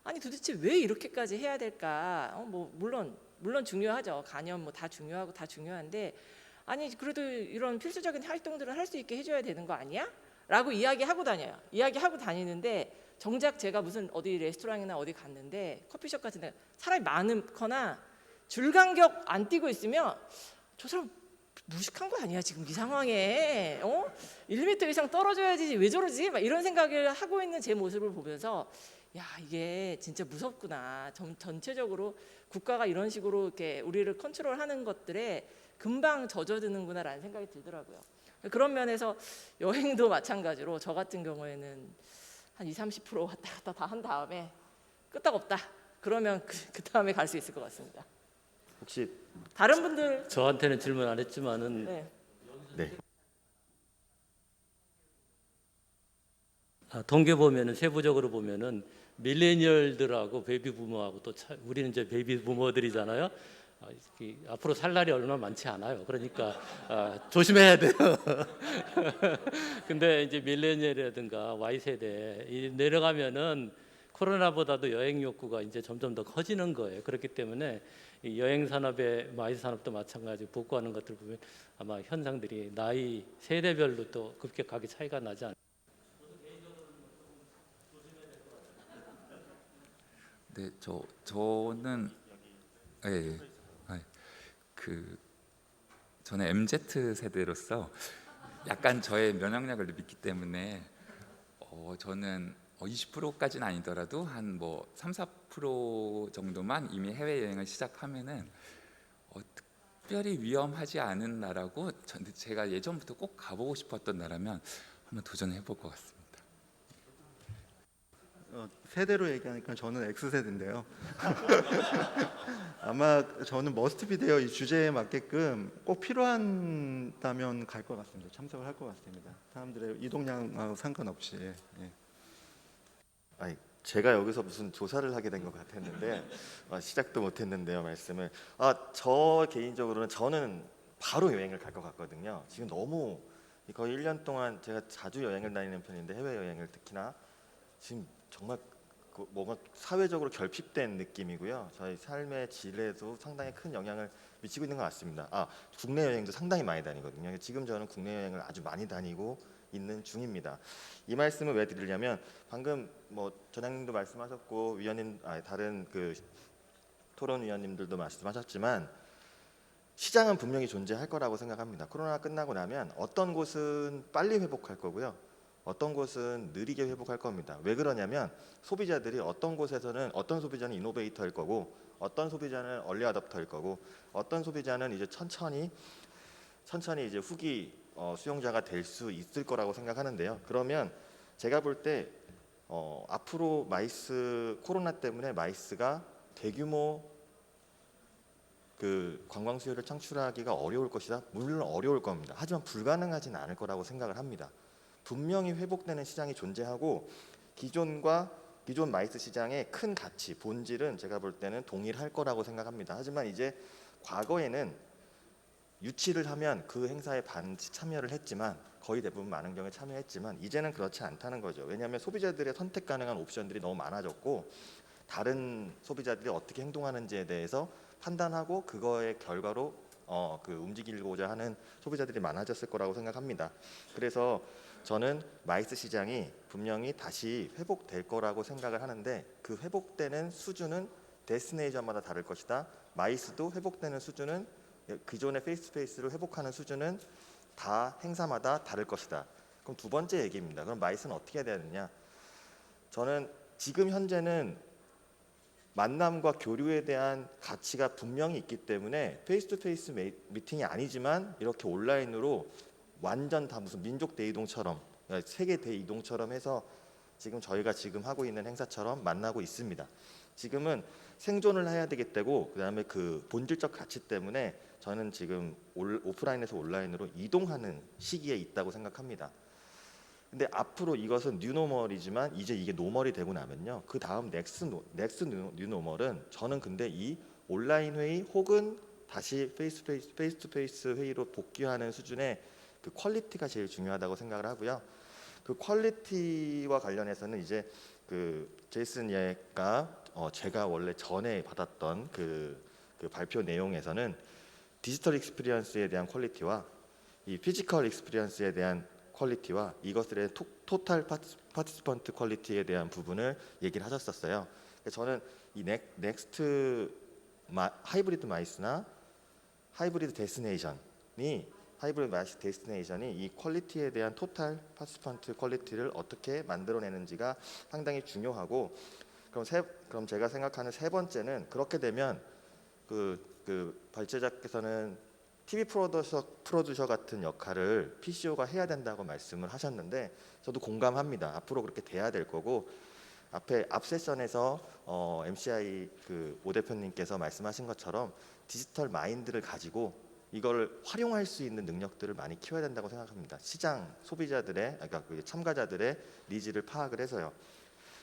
아니 도대체 왜 이렇게까지 해야 될까? 뭐 물론 중요하죠. 간염 뭐 다 중요하고 다 중요한데, 아니 그래도 이런 필수적인 활동들은 할 수 있게 해줘야 되는 거 아니야? 라고 이야기하고 다니는데, 정작 제가 무슨 어디 레스토랑이나 어디 갔는데 커피숍 같은 데 사람이 많거나 줄 간격 안 띄고 있으면 저 사람 무식한 거 아니야 지금 이 상황에? 1m 이상 떨어져야지 왜 저러지? 막 이런 생각을 하고 있는 제 모습을 보면서, 야 이게 진짜 무섭구나. 전체적으로 국가가 이런 식으로 이렇게 우리를 컨트롤하는 것들에 금방 젖어드는구나라는 생각이 들더라고요. 그런 면에서 여행도 마찬가지로 저 같은 경우에는 한 20-30% 왔다 갔다 다 한 다음에 끄떡없다 그러면 그 다음에 갈 수 있을 것 같습니다. 혹시 다른 분들 저한테는 질문 안 했지만은 네. 네. 통계 보면은 세부적으로 보면은 밀레니얼들하고 베이비 부모하고 또 우리는 이제 베이비 부모들이잖아요. 앞으로 살 날이 얼마 많지 않아요. 그러니까 조심해야 돼요. 근데 이제 밀레니얼이라든가 Y 세대 내려가면은 코로나보다도 여행 욕구가 이제 점점 더 커지는 거예요. 그렇기 때문에 이 여행 산업의 마이스 산업도 마찬가지로 복구하는 것들 보면 아마 현상들이 나이 세대별로 또 급격하게 차이가 나지 않을까. 네, 저는 예, 저는 MZ 세대로서 약간 저의 면역력을 믿기 때문에 저는 20%까지는 아니더라도 한 뭐 3-4% 정도만 이미 해외 여행을 시작하면은 특별히 위험하지 않은 나라고, 제가 예전부터 꼭 가보고 싶었던 나라면 한번 도전해 볼 것 같습니다. 세대로 얘기하니까 저는 X세대인데요. 아마 저는 머스트비데어 이 주제에 맞게끔 꼭 필요한다면 갈 것 같습니다. 참석을 할 것 같습니다. 사람들의 이동량하고 상관없이. 예. 아니, 제가 여기서 무슨 조사를 하게 된 것 같았는데 시작도 못했는데요, 말씀을. 저 개인적으로는 저는 바로 여행을 갈 것 같거든요. 지금 너무 거의 1년 동안 제가 자주 여행을 다니는 편인데, 해외 여행을 특히나 지금 정말 뭔가 사회적으로 결핍된 느낌이고요. 저희 삶의 질에도 상당히 큰 영향을 미치고 있는 것 같습니다. 국내 여행도 상당히 많이 다니거든요. 지금 저는 국내 여행을 아주 많이 다니고 있는 중입니다. 이 말씀을 왜 드리냐면, 방금 뭐 전장님도 말씀하셨고 다른 그 토론 위원님들도 말씀하셨지만, 시장은 분명히 존재할 거라고 생각합니다. 코로나 끝나고 나면 어떤 곳은 빨리 회복할 거고요, 어떤 곳은 느리게 회복할 겁니다. 왜 그러냐면, 소비자들이 어떤 소비자는 이노베이터일 거고, 어떤 소비자는 얼리 어댑터일 거고, 어떤 소비자는 이제 천천히 이제 후기 수용자가 될 수 있을 거라고 생각하는데요. 그러면 제가 볼 때 앞으로 마이스 코로나 때문에 마이스가 대규모 그 관광 수요를 창출하기가 어려울 것이다. 물론 어려울 겁니다. 하지만 불가능하지는 않을 거라고 생각을 합니다. 분명히 회복되는 시장이 존재하고 기존 마이스 시장의 큰 가치, 본질은 제가 볼 때는 동일할 거라고 생각합니다. 하지만 이제 과거에는 유치를 하면 그 행사에 반드시 참여를 했지만 거의 대부분 많은 경우에 참여했지만 이제는 그렇지 않다는 거죠. 왜냐하면 소비자들의 선택 가능한 옵션들이 너무 많아졌고 다른 소비자들이 어떻게 행동하는지에 대해서 판단하고 그거의 결과로 움직이고자 하는 소비자들이 많아졌을 거라고 생각합니다. 그래서 저는 마이스 시장이 분명히 다시 회복될 거라고 생각을 하는데 그 회복되는 수준은 데스티네이션마다 다를 것이다. 마이스도 회복되는 수준은 기존의 페이스투페이스를 회복하는 수준은 다 행사마다 다를 것이다. 그럼 두 번째 얘기입니다. 그럼 마이스는 어떻게 해야 되느냐? 저는 지금 현재는 만남과 교류에 대한 가치가 분명히 있기 때문에 페이스투페이스 미팅이 아니지만 이렇게 온라인으로 완전 다 무슨 민족 대이동처럼 세계 대이동처럼 해서 지금 저희가 지금 하고 있는 행사처럼 만나고 있습니다. 지금은 생존을 해야 되기 때문에 그다음에 그 본질적 가치 때문에 저는 지금 오프라인에서 온라인으로 이동하는 시기에 있다고 생각합니다. 근데 앞으로 이것은 뉴노멀이지만 이제 이게 노멀이 되고 나면요. 그 다음 넥스트 뉴노멀은 저는 근데 이 온라인 회의 혹은 다시 페이스투페이스 회의로 복귀하는 수준의 그 퀄리티가 제일 중요하다고 생각을 하고요. 그 퀄리티와 관련해서는 이제 그 제이슨 예가 제가 원래 전에 받았던 그 발표 내용에서는 디지털 익스피리언스에 대한 퀄리티와 이 피지컬 익스피리언스에 대한 퀄리티와 이것들의 토탈 파티시펀트 퀄리티에 대한 부분을 얘기를 하셨었어요. 저는 이 넥스트 하이브리드 마이스나 하이브리드 데스티네이션이 이 퀄리티에 대한 토탈 파티시펀트 퀄리티를 어떻게 만들어내는지가 상당히 중요하고 그럼 제가 생각하는 세 번째는 그렇게 되면 그 발제자께서는 TV 프로듀서 같은 역할을 PCO가 해야 된다고 말씀을 하셨는데 저도 공감합니다. 앞으로 그렇게 돼야 될 거고 앞 세션에서 MCI 그 오 대표님께서 말씀하신 것처럼 디지털 마인드를 가지고 이걸 활용할 수 있는 능력들을 많이 키워야 된다고 생각합니다. 시장 소비자들의 그러니까 그 참가자들의 니즈를 파악을 해서요.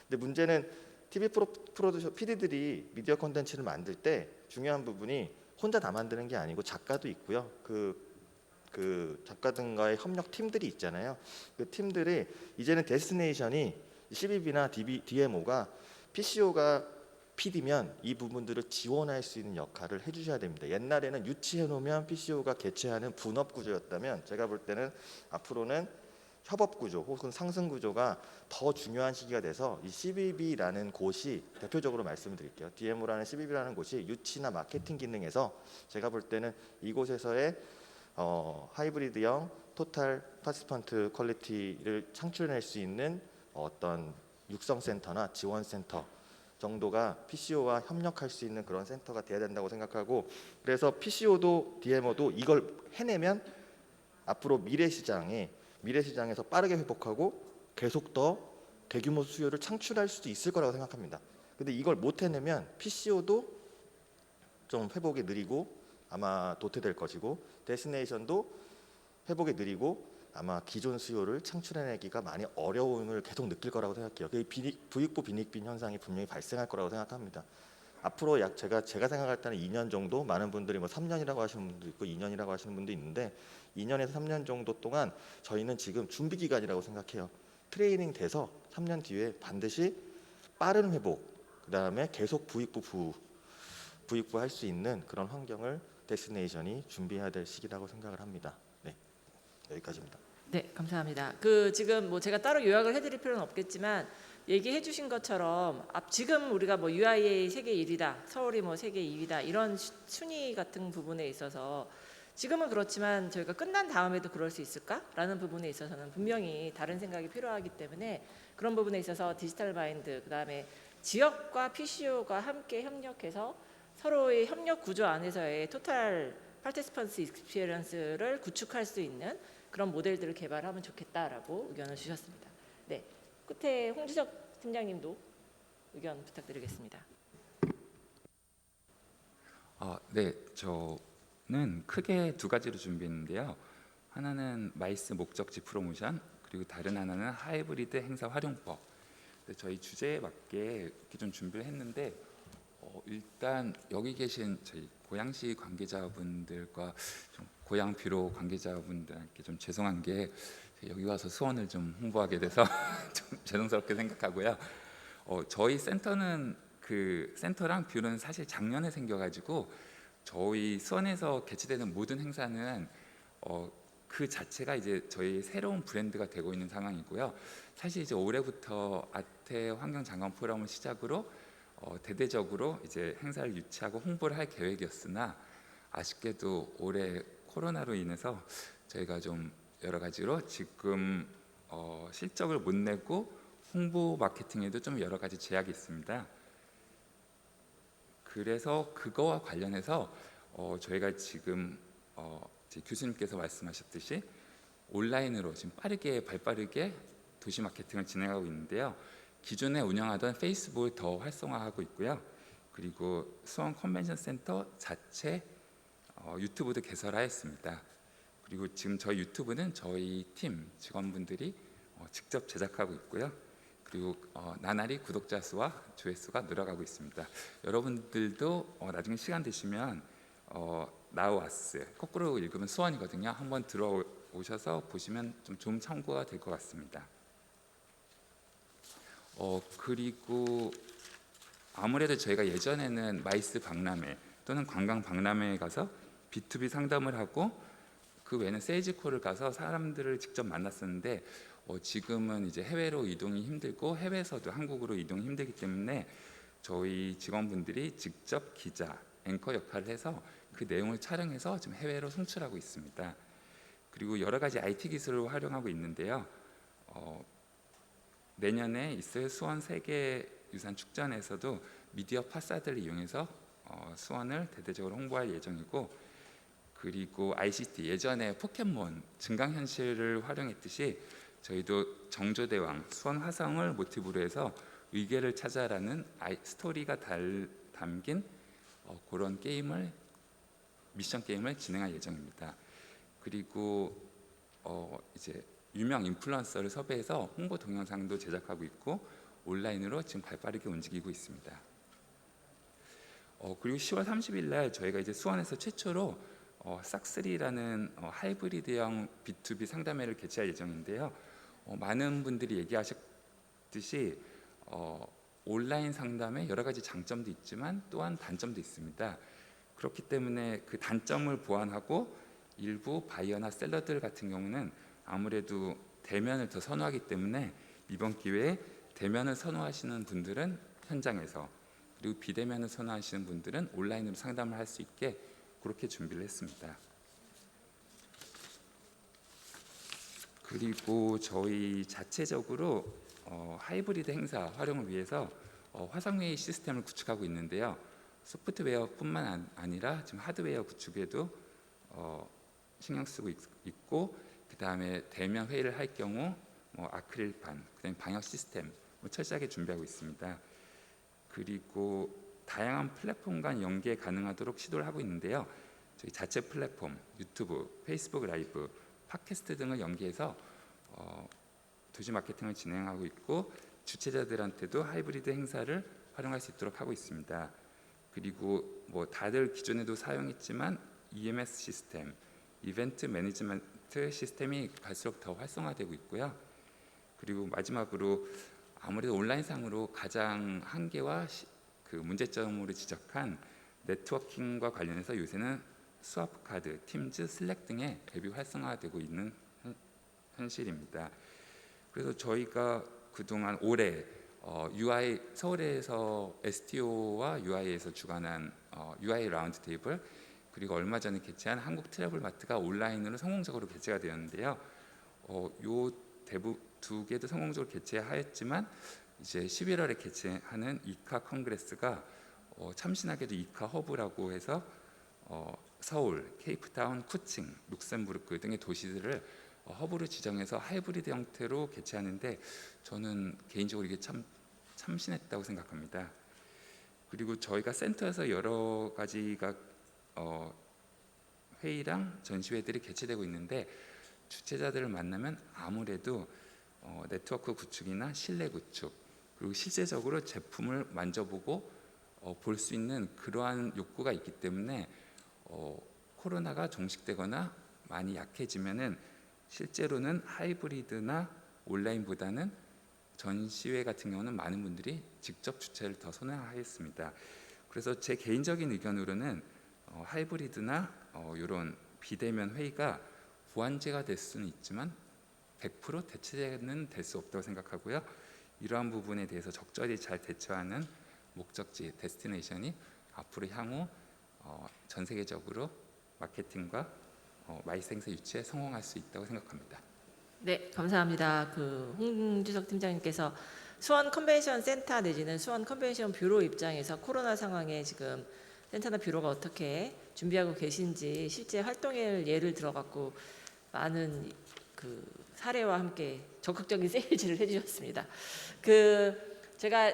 근데 문제는 TV 프로듀서 PD들이 미디어 콘텐츠를 만들 때 중요한 부분이 혼자 다 만드는 게 아니고 작가도 있고요. 그 작가들과의 협력 팀들이 있잖아요. 그 팀들이 이제는 데스티네이션이 CBB나 DMO가 PCO가 PD면 이 부분들을 지원할 수 있는 역할을 해주셔야 됩니다. 옛날에는 유치해 놓으면 PCO가 개최하는 분업 구조였다면 제가 볼 때는 앞으로는 협업 구조 혹은 상승 구조가 더 중요한 시기가 돼서 이 CBB라는 곳이 대표적으로 말씀드릴게요. DMO라는 CBB라는 곳이 유치나 마케팅 기능에서 제가 볼 때는 이곳에서의 하이브리드형 토탈 파티시펀트 퀄리티를 창출해낼 수 있는 어떤 육성센터나 지원센터 정도가 PCO와 협력할 수 있는 그런 센터가 돼야 된다고 생각하고 그래서 PCO도 DMO도 이걸 해내면 앞으로 미래 시장에서 빠르게 회복하고 계속 더 대규모 수요를 창출할 수도 있을 거라고 생각합니다. 근데 이걸 못 해내면 PCO도 좀 회복이 느리고 아마 도태될 것이고 데스티네이션도 회복이 느리고 아마 기존 수요를 창출해내기가 많이 어려움을 계속 느낄 거라고 생각해요. 그 부익부 빈익빈 현상이 분명히 발생할 거라고 생각합니다. 앞으로 제가 생각할 때는 2년 정도 많은 분들이 뭐 3년이라고 하시는 분도 있고 2년이라고 하시는 분도 있는데 2년에서 3년 정도 동안 저희는 지금 준비 기간이라고 생각해요. 트레이닝 돼서 3년 뒤에 반드시 빠른 회복 그다음에 계속 부익부 할 수 있는 그런 환경을 데스티네이션이 준비해야 될 시기라고 생각을 합니다. 네, 여기까지입니다. 네, 감사합니다. 지금 뭐 제가 따로 요약을 해드릴 필요는 없겠지만 얘기해주신 것처럼 지금 우리가 뭐 UIA 세계 1위다, 서울이 뭐 세계 2위다 이런 순위 같은 부분에 있어서 지금은 그렇지만 저희가 끝난 다음에도 그럴 수 있을까라는 부분에 있어서는 분명히 다른 생각이 필요하기 때문에 그런 부분에 있어서 디지털 마인드 그다음에 지역과 PCO가 함께 협력해서 서로의 협력 구조 안에서의 토탈 파티시펀스 익스피리언스를 구축할 수 있는 그런 모델들을 개발하면 좋겠다라고 의견을 주셨습니다. 네, 끝에 홍지석 팀장님도 의견 부탁드리겠습니다. 네, 저는 크게 두 가지로 준비했는데요. 하나는 마이스 목적지 프로모션, 그리고 다른 하나는 하이브리드 행사 활용법. 저희 주제에 맞게 이렇게 좀 준비를 했는데 일단 여기 계신 저희 고양시 관계자분들과 좀 고양 뷰로 관계자분들께 좀 죄송한 게 여기 와서 수원을 좀 홍보하게 돼서 좀 죄송스럽게 생각하고요. 저희 센터는 그 센터랑 뷰는 사실 작년에 생겨가지고 저희 수원에서 개최되는 모든 행사는 그 자체가 이제 저희 새로운 브랜드가 되고 있는 상황이고요. 사실 이제 올해부터 아태 환경장관 포럼을 시작으로 대대적으로 이제 행사를 유치하고 홍보를 할 계획이었으나 아쉽게도 올해 코로나로 인해서 저희가 좀 여러 가지로 지금 실적을 못 내고 홍보 마케팅에도 좀 여러 가지 제약이 있습니다. 그래서 그거와 관련해서 저희가 지금 교수님께서 말씀하셨듯이 온라인으로 지금 발빠르게 도시 마케팅을 진행하고 있는데요. 기존에 운영하던 페이스북을 더 활성화하고 있고요. 그리고 수원 컨벤션 센터 자체 유튜브도 개설하였습니다. 그리고 지금 저희 유튜브는 저희 팀 직원분들이 직접 제작하고 있고요. 그리고 나날이 구독자 수와 조회수가 늘어가고 있습니다. 여러분들도 나중에 시간 되시면 나우아스 거꾸로 읽으면 수원이거든요. 한번 들어오셔서 보시면 좀 좋은 참고가 될 것 같습니다. 그리고 아무래도 저희가 예전에는 마이스 박람회 또는 관광 박람회에 가서 B2B 상담을 하고 그 외에는 세일즈콜을 가서 사람들을 직접 만났었는데 지금은 이제 해외로 이동이 힘들고 해외에서도 한국으로 이동이 힘들기 때문에 저희 직원분들이 직접 기자, 앵커 역할을 해서 그 내용을 촬영해서 지금 해외로 송출하고 있습니다. 그리고 여러 가지 IT 기술을 활용하고 있는데요. 내년에 있을 수원 세계 유산 축전에서도 미디어 파사드를 이용해서 수원을 대대적으로 홍보할 예정이고, 그리고 ICT 예전에 포켓몬 증강현실을 활용했듯이 저희도 정조대왕 수원 화성을 모티브로 해서 의계를 찾아라는 스토리가 담긴 그런 미션 게임을 진행할 예정입니다. 그리고 이제 유명 인플루언서를 섭외해서 홍보 동영상도 제작하고 있고 온라인으로 지금 발빠르게 움직이고 있습니다. 그리고 10월 30일 날 저희가 이제 수원에서 최초로 싹3라는 하이브리드형 B2B 상담회를 개최할 예정인데요. 많은 분들이 얘기하셨듯이 온라인 상담에 여러 가지 장점도 있지만 또한 단점도 있습니다. 그렇기 때문에 그 단점을 보완하고 일부 바이어나 셀러들 같은 경우는 아무래도 대면을 더 선호하기 때문에 이번 기회에 대면을 선호하시는 분들은 현장에서, 그리고 비대면을 선호하시는 분들은 온라인으로 상담을 할 수 있게 그렇게 준비를 했습니다. 그리고 저희 자체적으로 하이브리드 행사 활용을 위해서 화상회의 시스템을 구축하고 있는데요. 소프트웨어뿐만 아니라 지금 하드웨어 구축에도 신경 쓰고 있고, 그 다음에 대면 회의를 할 경우 아크릴판, 그다음에 방역 시스템 철저하게 준비하고 있습니다. 그리고 다양한 플랫폼 간 연계 가능하도록 시도를 하고 있는데요. 저희 자체 플랫폼, 유튜브, 페이스북 라이브, 팟캐스트 등을 연계해서 도시 마케팅을 진행하고 있고, 주최자들한테도 하이브리드 행사를 활용할 수 있도록 하고 있습니다. 그리고 다들 기존에도 사용했지만 EMS 시스템, 이벤트 매니지먼트 시스템이 갈수록 더 활성화되고 있고요. 그리고 마지막으로 아무래도 온라인상으로 가장 한계와 그 문제점으로 지적한 네트워킹과 관련해서 요새는 스와프 카드, 팀즈, 슬랙 등의 앱이 활성화되고 있는 현실입니다. 그래서 저희가 그동안 올해 UI 서울에서 STO와 UI에서 주관한 UI 라운드 테이블, 그리고 얼마 전에 개최한 한국 트래블 마트가 온라인으로 성공적으로 개최가 되었는데요. 요 두 개도 성공적으로 개최하였지만 이제 11월에 개최하는 이카 컨그레스가 참신하게도 이카 허브라고 해서 서울, 케이프타운, 쿠칭, 룩셈부르크 등의 도시들을 허브로 지정해서 하이브리드 형태로 개최하는데 저는 개인적으로 이게 참 참신했다고 생각합니다. 그리고 저희가 센터에서 여러 가지가 회의랑 전시회들이 개최되고 있는데 주최자들을 만나면 아무래도 네트워크 구축이나 신뢰 구축, 그리고 실제적으로 제품을 만져보고 볼 수 있는 그러한 욕구가 있기 때문에 코로나가 종식되거나 많이 약해지면은 실제로는 하이브리드나 온라인보다는 전시회 같은 경우는 많은 분들이 직접 주최를 더 선호하겠습니다. 그래서 제 개인적인 의견으로는 하이브리드나 이런 비대면 회의가 보완제가 될 수는 있지만 100% 대체제는 될 수 없다고 생각하고요. 이러한 부분에 대해서 적절히 잘 대처하는 목적지, 데스티네이션이 앞으로 향후 전 세계적으로 마케팅과 마이스 행사 유치에 성공할 수 있다고 생각합니다. 네, 감사합니다. 그 홍주석 팀장님께서 수원 컨벤션 센터 내지는 수원 컨벤션 뷰로 입장에서 코로나 상황에 지금 센터나 뷰로가 어떻게 준비하고 계신지 실제 활동의 예를 들어갖고 많은 그 사례와 함께 적극적인 세일즈를 해주셨습니다.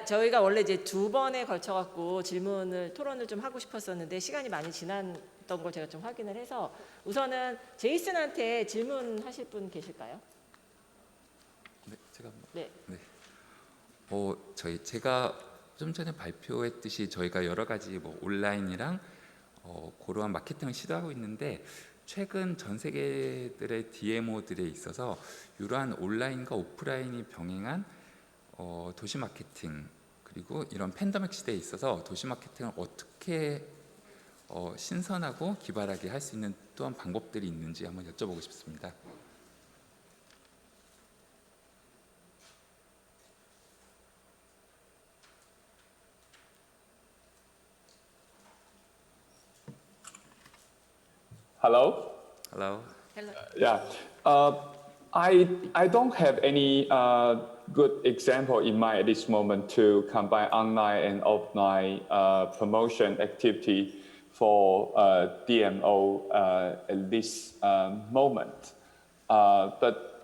저희가 원래 이제 2번에 걸쳐갖고 토론을 좀 하고 싶었었는데 시간이 많이 지났던 걸 제가 좀 확인을 해서 우선은 제이슨한테 질문하실 분 계실까요? 네, 제가 네. 제가 좀 전에 발표했듯이 저희가 여러 가지 온라인이랑 그러한 마케팅을 시도하고 있는데 최근 전 세계들의 DMO들에 있어서 이러한 온라인과 오프라인이 병행한 도시 마케팅, 그리고 이런 팬데믹 시대에 있어서 도시 마케팅을 어떻게 신선하고 기발하게 할 수 있는 또한 방법들이 있는지 한번 여쭤보고 싶습니다. Hello? Hello. Yeah. I don't have any good example in mind at this moment to combine online and offline promotion activity for DMO at this moment. But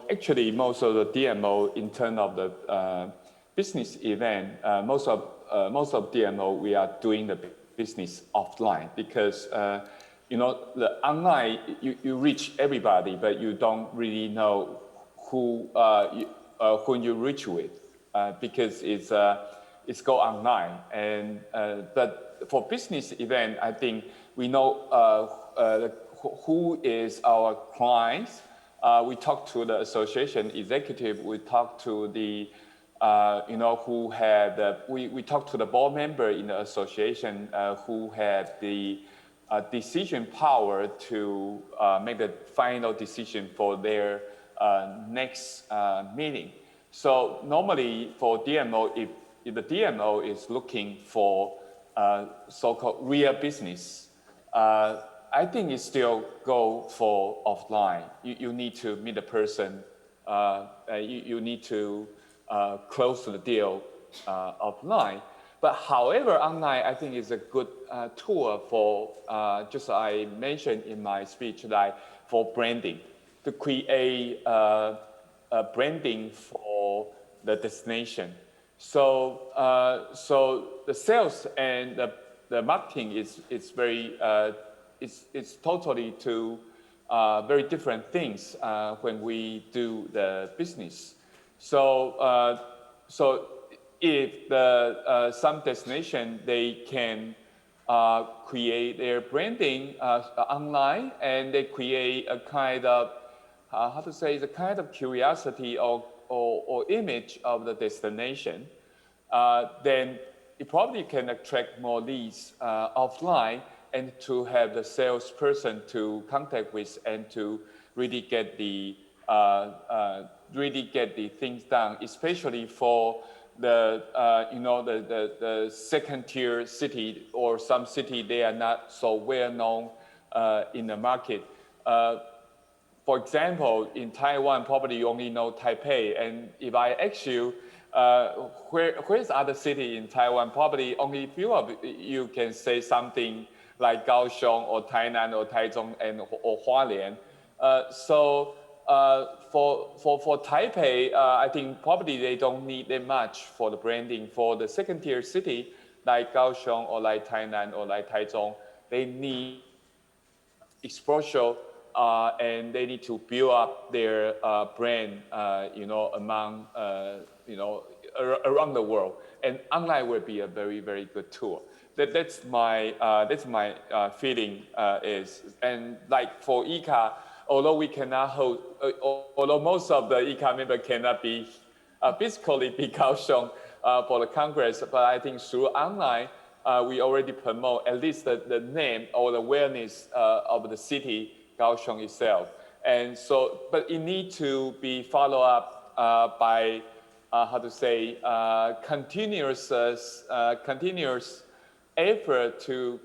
actually, most of the DMO in terms of the business event, most of DMO we are doing the business offline because. The online, you reach everybody, but you don't really know who you reach with because it's go online. And but for business event, I think we know who is our clients. We talk to the association executive. We talk to the who had we talk to the board member in the association who had the decision power to make the final decision for their next meeting. So normally for DMO, if the DMO is looking for so-called real business, I think it still go for offline. You need to meet the person. You need to close the deal offline. But however, online I think is a good tool for just I mentioned in my speech, like for branding, to create a branding for the destination. So the sales and the marketing is very it's totally two very different things when we do the business. So if the some destination they can create their branding online and they create a kind of the kind of curiosity or image of the destination, then it probably can attract more leads offline and to have the salesperson to contact with and to really get the things done, especially for the the second tier city or some city they are not so well known in the market. For example, in Taiwan, probably you only know Taipei, and if I ask you where's other city in Taiwan, probably only few of you can say something like Kaohsiung or Tainan or Taichung or Hualien. So for Taipei, I think probably they don't need that much for the branding. For the second tier city like Kaohsiung or like Tainan or like Taichung, they need exposure and they need to build up their brand, among, around the world. And online will be a very, very good tool. That's my feeling is. And like for ICA, although we cannot hold, although most of the ICA members cannot be physically be Kaohsiung for the Congress, but I think through online, we already promote at least the name or the awareness of the city, Kaohsiung itself. And so, but it needs to be followed up by, continuous effort to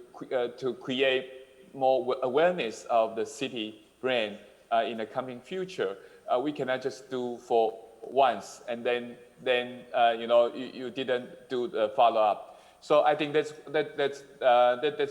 create more awareness of the city brand in the coming future. We cannot just do for once and then you didn't do the follow up. So I think that's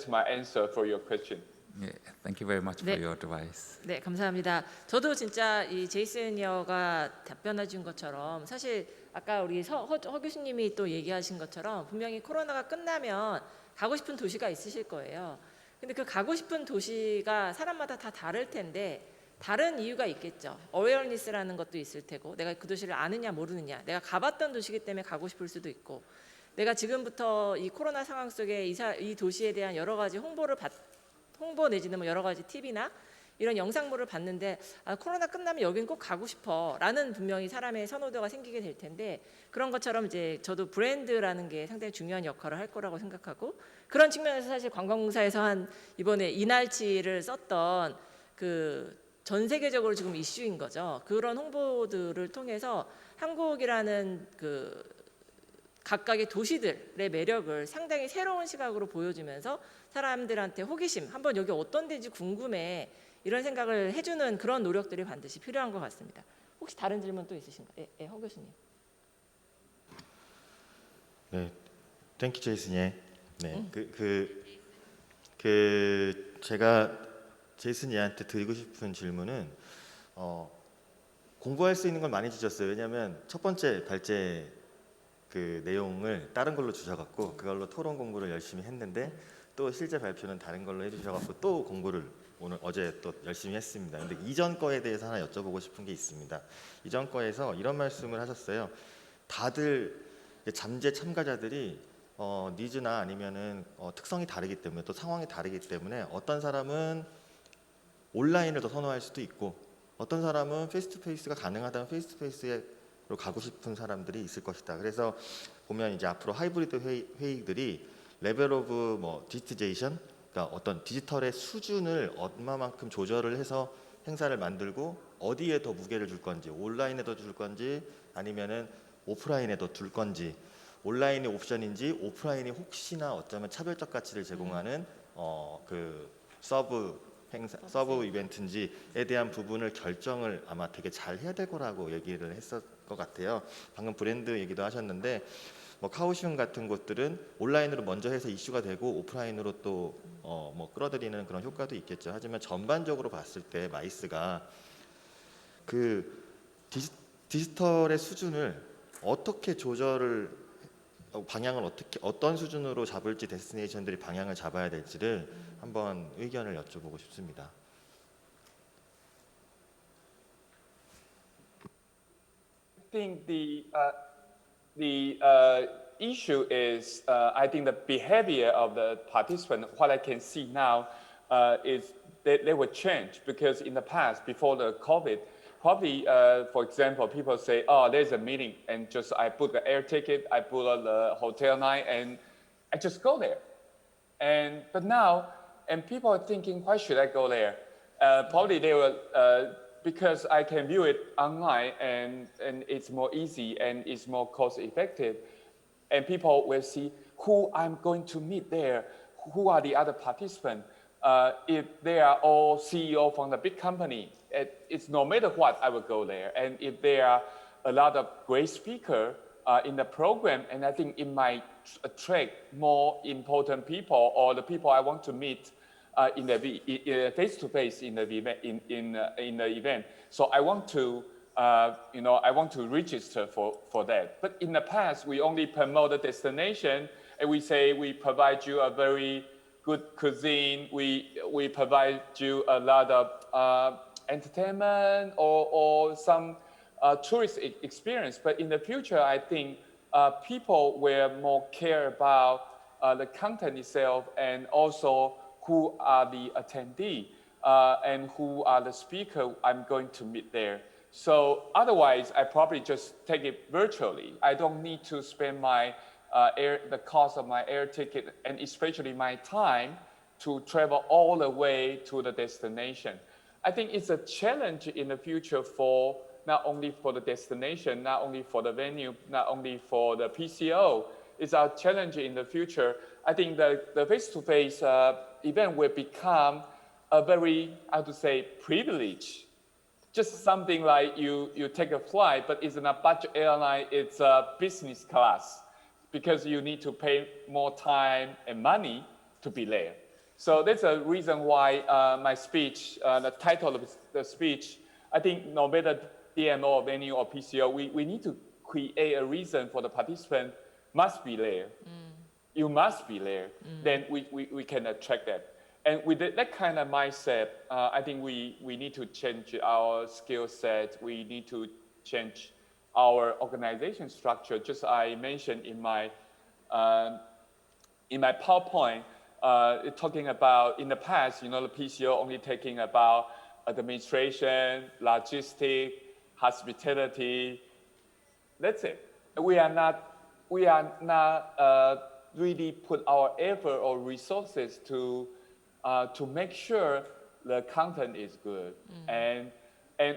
my answer for your question. Yeah, thank you very much for 네. your advice. 네, 감사합니다. 저도 진짜 이 제이슨 여가 답변해 준 것처럼 사실 아까 우리 허 교수님이 또 얘기하신 것처럼 분명히 코로나가 끝나면 가고 싶은 도시가 있으실 거예요. 근데 그 가고 싶은 도시가 사람마다 다 다를 텐데 다른 이유가 있겠죠. 어웨어니스라는 것도 있을 테고 내가 그 도시를 아느냐 모르느냐, 내가 가봤던 도시이기 때문에 가고 싶을 수도 있고, 내가 지금부터 이 코로나 상황 속에 이 도시에 대한 여러 가지 홍보 내지는 뭐 여러 가지 팁이나 이런 영상물을 봤는데 코로나 끝나면 여긴 꼭 가고 싶어라는 분명히 사람의 선호도가 생기게 될 텐데, 그런 것처럼 이제 저도 브랜드라는 게 상당히 중요한 역할을 할 거라고 생각하고, 그런 측면에서 사실 관광공사에서 이번에 이날치를 썼던 그 전 세계적으로 지금 이슈인 거죠. 그런 홍보들을 통해서 한국이라는 그 각각의 도시들의 매력을 상당히 새로운 시각으로 보여주면서 사람들한테 호기심, 한번 여기 어떤 데인지 궁금해, 이런 생각을 해주는 그런 노력들이 반드시 필요한 것 같습니다. 혹시 다른 질문 또 있으신가요? 예, 허 교수님. 네, 땡큐 제이슨 예. 네, 제가 제이슨 얘한테 드리고 싶은 질문은 공부할 수 있는 걸 많이 주셨어요. 왜냐하면 첫 번째 발제 그 내용을 다른 걸로 주셔갖고 그걸로 토론 공부를 열심히 했는데, 또 실제 발표는 다른 걸로 해주셔갖고 또 공부를 어제 또 열심히 했습니다. 근데 이전 거에 대해서 하나 여쭤보고 싶은 게 있습니다. 이전 거에서 이런 말씀을 하셨어요. 다들 잠재 참가자들이 니즈나 아니면은 특성이 다르기 때문에, 또 상황이 다르기 때문에 어떤 사람은 온라인을 더 선호할 수도 있고, 어떤 사람은 페이스 투 페이스가 가능하다면 페이스 투 페이스로 가고 싶은 사람들이 있을 것이다. 그래서 보면 이제 앞으로 하이브리드 회의들이 레벨 오브 뭐 디지티제이션, 그러니까 어떤 디지털의 수준을 얼마만큼 조절을 해서 행사를 만들고 어디에 더 무게를 줄 건지, 온라인에 더 줄 건지 아니면은 오프라인에 더 둘 건지, 온라인이 옵션인지 오프라인이 혹시나 어쩌면 차별적 가치를 제공하는 그 서브 이벤트인지에 대한 부분을 결정을 아마 되게 잘 해야 될 거라고 얘기를 했을 것 같아요. 방금 브랜드 얘기도 하셨는데 뭐 카오슝 같은 곳들은 온라인으로 먼저 해서 이슈가 되고 오프라인으로 또 뭐 끌어들이는 그런 효과도 있겠죠. 하지만 전반적으로 봤을 때 마이스가 그 디지털의 수준을 어떻게 조절을 방향을 어떤 수준으로 잡을지, 데스티네이션들이 방향을 잡아야 될지를 한번 의견을 여쭤보고 싶습니다. I think the issue is I think the behavior of the participant. What I can see now is that they will change, because in the past, before the COVID, probably for example, people say, "Oh, there's a meeting," and just I book the air ticket, I book the hotel night, and I just go there. But now, and people are thinking, why should I go there? Probably they will. Because I can view it online and it's more easy and it's more cost effective, and people will see who I'm going to meet there, who are the other participants. If they are all CEO from the big company, it's no matter what, I will go there. And if there are a lot of great speakers in the program, and I think it might attract more important people or the people I want to meet in the face-to-face in the event. In the event, so I want to I want to register for that. But in the past, we only promote the destination, and we say we provide you a very good cuisine. We provide you a lot of entertainment or some tourist experience. But in the future, I think people will more care about the content itself, and also who are the attendee and who are the speaker I'm going to meet there. So otherwise, I probably just take it virtually. I don't need to spend the cost of my air ticket, and especially my time, to travel all the way to the destination. I think it's a challenge in the future for not only for the destination, not only for the venue, not only for the PCO. It's a challenge in the future. I think the face-to-face event will become a very, how to say, privilege. Just something like you take a flight, but it's not a budget airline, it's a business class, because you need to pay more time and money to be there. So that's a reason why my speech, the title of the speech, I think no matter DMO, venue, or PCO, we need to create a reason for the participant must be there. You must be there. Then we can attract that. And with that kind of mindset, I think we need to change our skill set. We need to change our organization structure. Just I mentioned in my PowerPoint, talking about in the past, the PCO only taking about administration, logistics, hospitality. That's it. We are not really put our effort or resources to make sure the content is good. And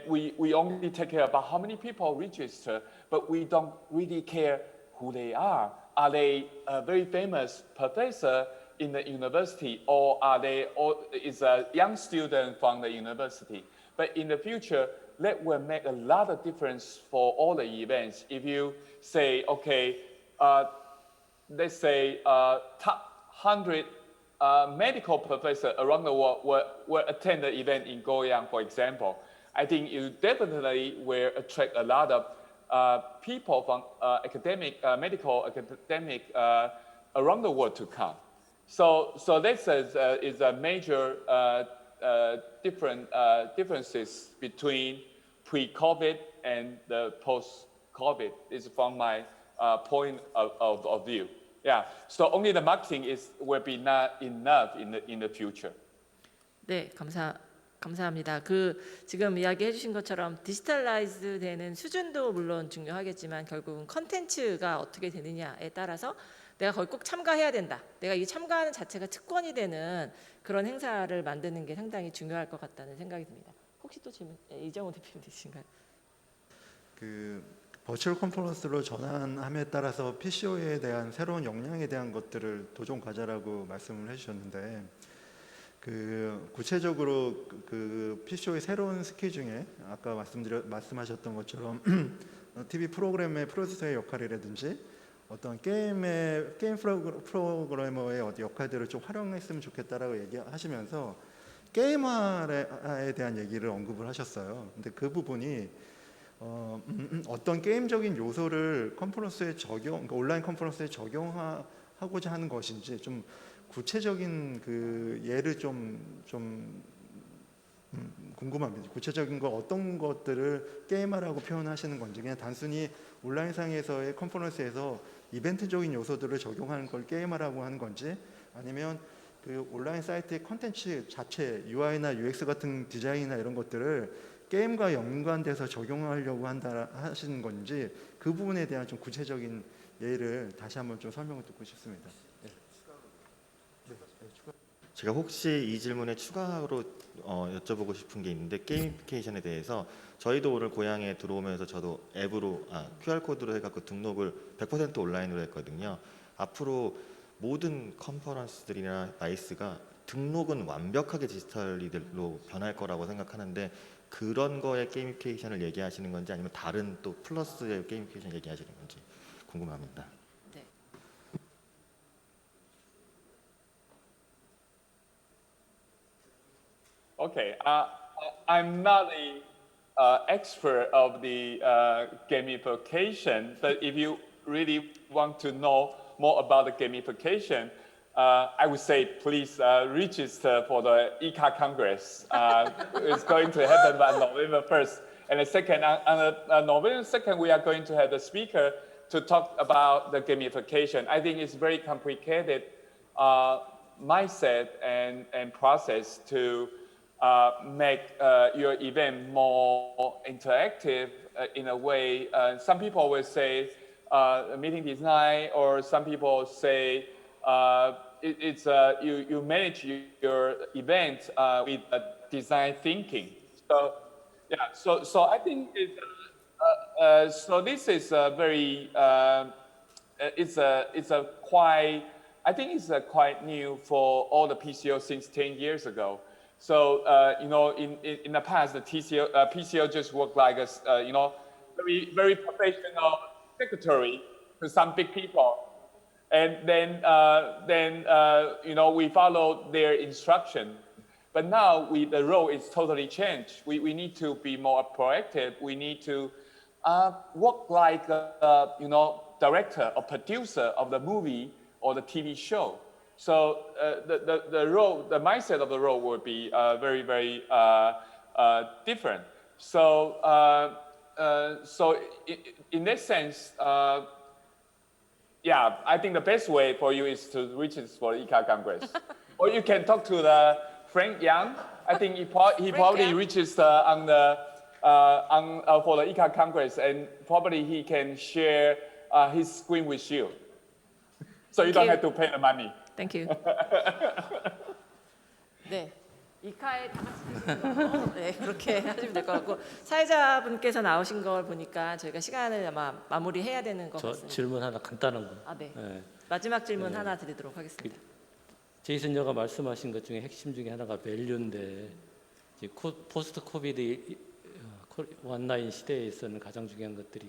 we only take care about how many people register, but we don't really care who they are. Are they a very famous professor in the university, or is a young student from the university? But in the future, that will make a lot of difference for all the events. If you say, okay, let's say top 100 medical professors around the world will attend the event in Goyang, for example, I think you definitely will attract a lot of people from medical academic around the world to come. So this is a major differences between pre-COVID and the post-COVID. Is from my point of view. Yeah. So only the marketing will be not enough in the future. 네, 감사합니다. 지금 이야기해 주신 것처럼 디지털라이즈 되는 수준도 물론 중요하겠지만 결국은 컨텐츠가 어떻게 되느냐에 따라서 내가 거기 꼭 참가해야 된다. 내가 이 참가하는 자체가 특권이 되는 그런 행사를 만드는 게 상당히 중요할 것 같다는 생각이 듭니다. 혹시 또 질문, 이정우 대표님 있으신가요? 버추얼 컨퍼런스로 전환함에 따라서 PCO에 대한 새로운 역량에 대한 것들을 도전 과제라고 말씀을 해주셨는데, 구체적으로 PCO의 새로운 스킬 중에 아까 말씀하셨던 것처럼 TV 프로그램의 프로듀서의 역할이라든지 어떤 게임 프로그래머의 역할들을 좀 활용했으면 좋겠다라고 얘기하시면서 게임화에 대한 얘기를 언급을 하셨어요. 근데 그 부분이 어떤 게임적인 요소를 그러니까 온라인 컨퍼런스에 적용하고자 하는 것인지 좀 구체적인 예를 좀 궁금합니다. 구체적인 거 어떤 것들을 게임화라고 표현하시는 건지, 그냥 단순히 온라인상에서의 컨퍼런스에서 이벤트적인 요소들을 적용하는 걸 게임화라고 하는 건지, 아니면 온라인 사이트의 컨텐츠 자체 UI나 UX 같은 디자인이나 이런 것들을 게임과 연관돼서 적용하려고 하시는 건지, 그 부분에 대한 좀 구체적인 예를 다시 한번 좀 설명을 듣고 싶습니다. 제가 혹시 이 질문에 추가로 여쭤보고 싶은 게 있는데, 게이미피케이션에 대해서 저희도 오늘 고향에 들어오면서 저도 앱으로 QR코드로 해갖고 등록을 100% 온라인으로 했거든요. 앞으로 모든 컨퍼런스들이나 마이스가 등록은 완벽하게 디지털로 변할 거라고 생각하는데, 그런 거에 게이미피케이션을 얘기하시는 건지 아니면 다른 또 플러스의 게이미피케이션 얘기하시는 건지 궁금합니다. 네. Okay, I'm not a expert of the gamification, but if you really want to know more about the gamification, I would say please register for the ICA Congress. It's going to happen by November 1st. And the second, on November 2nd, we are going to have the speaker to talk about the gamification. I think it's very complicated mindset and process to make your event more interactive in a way. Some people will say meeting design, or some people say you manage your event with design thinking. So yeah, so I think so this is a very it's a quite, I think it's quite new for all the PCO since 10 years ago. So you know, in the past, the PCO just worked like a you know, very professional secretary to some big people, and then you know, we follow their instruction. But now the role is totally changed. We need to be more proactive. We need to work like you know, director or producer of the movie or the TV show. So the role, the mindset of the role will be very different. So so in that sense, yeah, I think the best way for you is to register for the ICA Congress, or you can talk to the Frank Yang. I think he probably registered on the for the ICA Congress, and probably he can share his screen with you, so you don't have to pay the money. Thank you. 네, 이카에 다 같이 네, 그렇게 하시면 될 것 같고, 사회자분께서 나오신 걸 보니까 저희가 시간을 아마 마무리해야 되는 것 저 같습니다. 질문 하나 간단한 거. 아, 네. 네. 마지막 질문 하나 드리도록 하겠습니다. 제이슨 여가 말씀하신 것 중에 핵심 중에 하나가 밸류인데, 이제 포스트 코비드 원라인 시대에서는 가장 중요한 것들이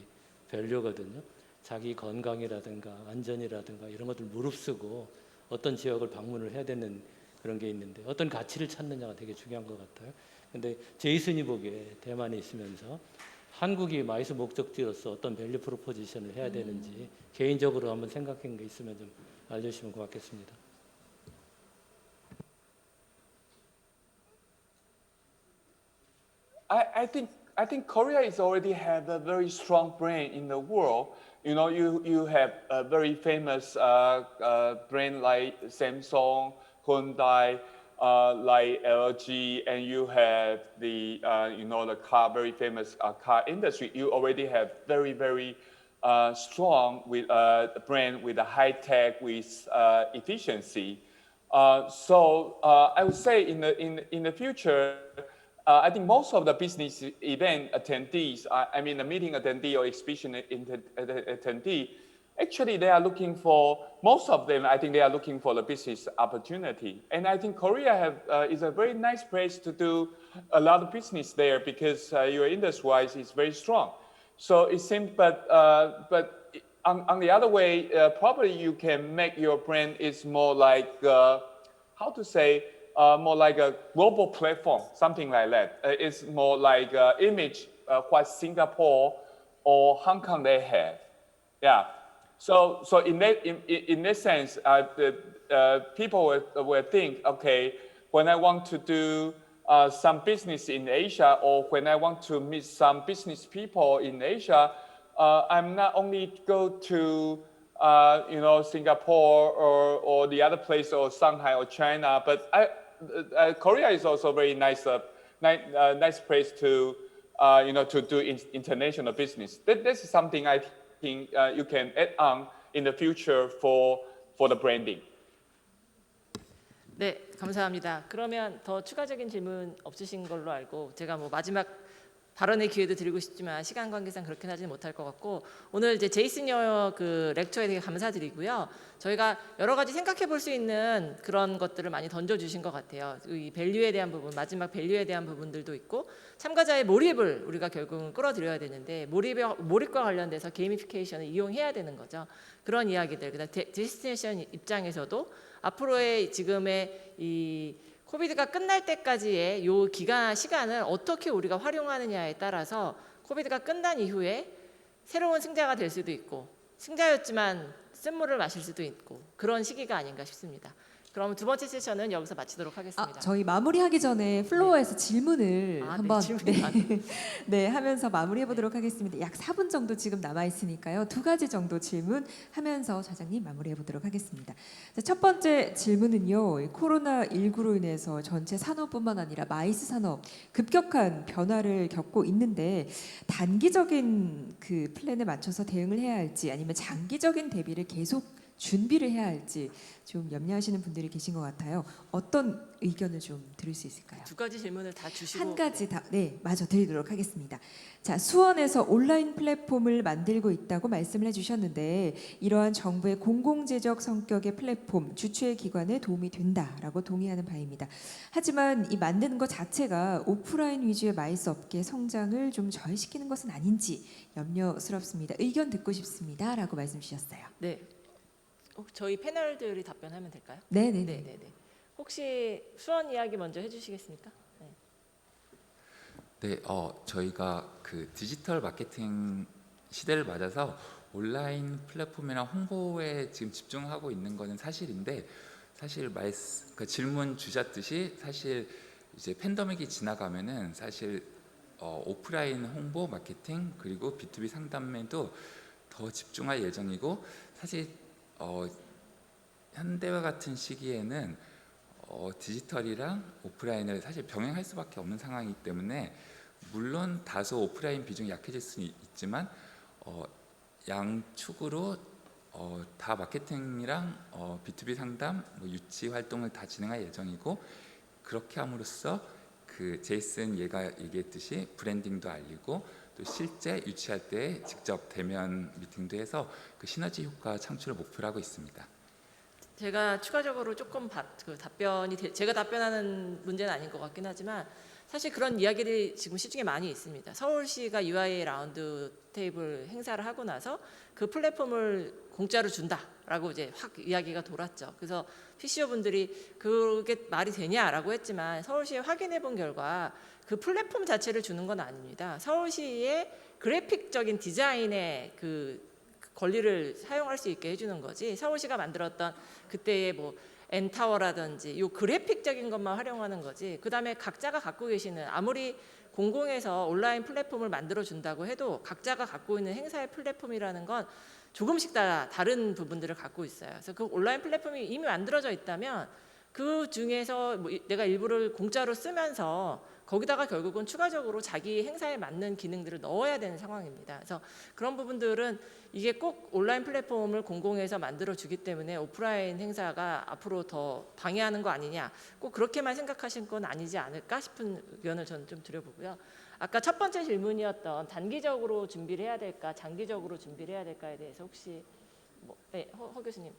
밸류거든요. 자기 건강이라든가 안전이라든가 이런 것들 무릅쓰고 어떤 지역을 방문을 해야 되는 그런 게 있는데, 어떤 가치를 찾느냐가 되게 중요한 것 같아요. 근데 제이슨이 보기에 대만에 있으면서 한국이 마이스 목적지로서 어떤 밸류 프로포지션을 해야 되는지 개인적으로 한번 생각한 게 있으면 좀 알려주시면 고맙겠습니다. I think Korea is already have a very strong brand in the world. You know, you have a very famous brand like Samsung, Hyundai, like LG, and you have the you know, the very famous car industry. You already have very strong with brand with a high tech, with efficiency. So I would say in the future, I think most of the business event attendees, I mean the meeting attendee or exhibition attendee, actually they are looking for, most of them, I think they are looking for the business opportunity. And I think Korea is a very nice place to do a lot of business there, because your industry-wise is very strong. So it seems, but on the other way, probably you can make your brand is more like, how to say, more like a global platform, something like that. It's more like image what Singapore or Hong Kong they have. Yeah. So in that sense, people will think, okay, when I want to do some business in Asia, or when I want to meet some business people in Asia, I'm not only go to you know, Singapore or the other place, or Shanghai or China, but Korea is also a very nice place to you know, to do international business. This is something I think you can add on in the future for the branding. 네, 감사합니다. 그러면 더 추가적인 질문 없으신 걸로 알고, 제가 뭐 마지막 발언의 기회도 드리고 싶지만 시간 관계상 그렇게 하지 못할 것 같고, 오늘 이제 제이슨 여 그 렉처에 되게 감사드리고요. 저희가 여러 가지 생각해 볼 수 있는 그런 것들을 많이 던져주신 것 같아요. 이 밸류에 대한 부분, 마지막 밸류에 대한 부분들도 있고, 참가자의 몰입을 우리가 결국은 끌어들여야 되는데, 몰입과 관련돼서 게이미피케이션을 이용해야 되는 거죠. 그런 이야기들, 그다음 데스티네이션 입장에서도 앞으로의 지금의 이 코비드가 끝날 때까지의 요 기간 시간을 어떻게 우리가 활용하느냐에 따라서 코비드가 끝난 이후에 새로운 승자가 될 수도 있고 승자였지만 쓴물을 마실 수도 있고 그런 시기가 아닌가 싶습니다. 그럼 두 번째 세션은 여기서 마치도록 하겠습니다. 저희 마무리하기 전에 플로어에서 질문을 한번 질문이 많네요. 네, 하면서 마무리해 보도록 하겠습니다. 약 4분 정도 지금 남아 있으니까요. 두 가지 정도 질문 하면서 차장님 마무리해 보도록 하겠습니다. 자, 첫 번째 질문은요. 코로나 19로 인해서 전체 산업뿐만 아니라 마이스 산업 급격한 변화를 겪고 있는데 단기적인 그 플랜에 맞춰서 대응을 해야 할지 아니면 장기적인 대비를 계속 준비를 해야 할지 좀 염려하시는 분들이 계신 것 같아요. 어떤 의견을 좀 들을 수 있을까요? 두 가지 질문을 다 주시고 한 가지 다, 네, 마저 드리도록 하겠습니다. 자, 수원에서 온라인 플랫폼을 만들고 있다고 말씀을 해주셨는데 이러한 정부의 공공재적 성격의 플랫폼 주최 기관에 도움이 된다라고 동의하는 바입니다. 하지만 이 만드는 것 자체가 오프라인 위주의 마이스 업계의 성장을 좀 저해시키는 것은 아닌지 염려스럽습니다. 의견 듣고 싶습니다라고 말씀 주셨어요. 네. 저희 패널들이 답변하면 될까요? 네. 네네네. 혹시 수원 이야기 먼저 해주시겠습니까? 네. 네, 저희가 그 디지털 마케팅 시대를 맞아서 온라인 플랫폼이나 홍보에 지금 집중하고 있는 것은 사실인데 사실 그 질문 주셨듯이 사실 이제 팬데믹이 지나가면은 사실 오프라인 홍보 마케팅 그리고 B2B 상담에도 더 집중할 예정이고 사실 현대와 같은 시기에는 디지털이랑 오프라인을 사실 병행할 수밖에 없는 상황이기 때문에 물론 다소 오프라인 비중이 약해질 수는 있지만 양축으로 다 마케팅이랑 B2B 상담, 유치 활동을 다 진행할 예정이고 그렇게 함으로써 그 제이슨 얘가 얘기했듯이 브랜딩도 알리고 또 실제 유치할 때 직접 대면 미팅도 해서 그 시너지 효과 창출을 목표로 하고 있습니다. 제가 추가적으로 조금 제가 답변하는 문제는 아닌 것 같긴 하지만 사실 그런 이야기들이 지금 시중에 많이 있습니다. 서울시가 UIA 라운드 테이블 행사를 하고 나서 그 플랫폼을 공짜로 준다라고 이제 확 이야기가 돌았죠. 그래서 PCO 분들이 그게 말이 되냐라고 했지만 서울시에 확인해 본 결과 그 플랫폼 자체를 주는 건 아닙니다. 서울시의 그래픽적인 디자인의 그 권리를 사용할 수 있게 해주는 거지 서울시가 만들었던 그때의 뭐 엔타워라든지 요 그래픽적인 것만 활용하는 거지 그 다음에 각자가 갖고 계시는 아무리 공공에서 온라인 플랫폼을 만들어 준다고 해도 각자가 갖고 있는 행사의 플랫폼이라는 건 조금씩 다른 부분들을 갖고 있어요. 그래서 그 온라인 플랫폼이 이미 만들어져 있다면 그 중에서 뭐 내가 일부를 공짜로 쓰면서 거기다가 결국은 추가적으로 자기 행사에 맞는 기능들을 넣어야 되는 상황입니다. 그래서 그런 부분들은 이게 꼭 온라인 플랫폼을 공공에서 만들어 주기 때문에 오프라인 행사가 앞으로 더 방해하는 거 아니냐, 꼭 그렇게만 생각하신 건 아니지 않을까 싶은 의견을 저는 좀 드려보고요. 아까 첫 번째 질문이었던 단기적으로 준비를 해야 될까, 장기적으로 준비를 해야 될까에 대해서 혹시 네, 허 교수님.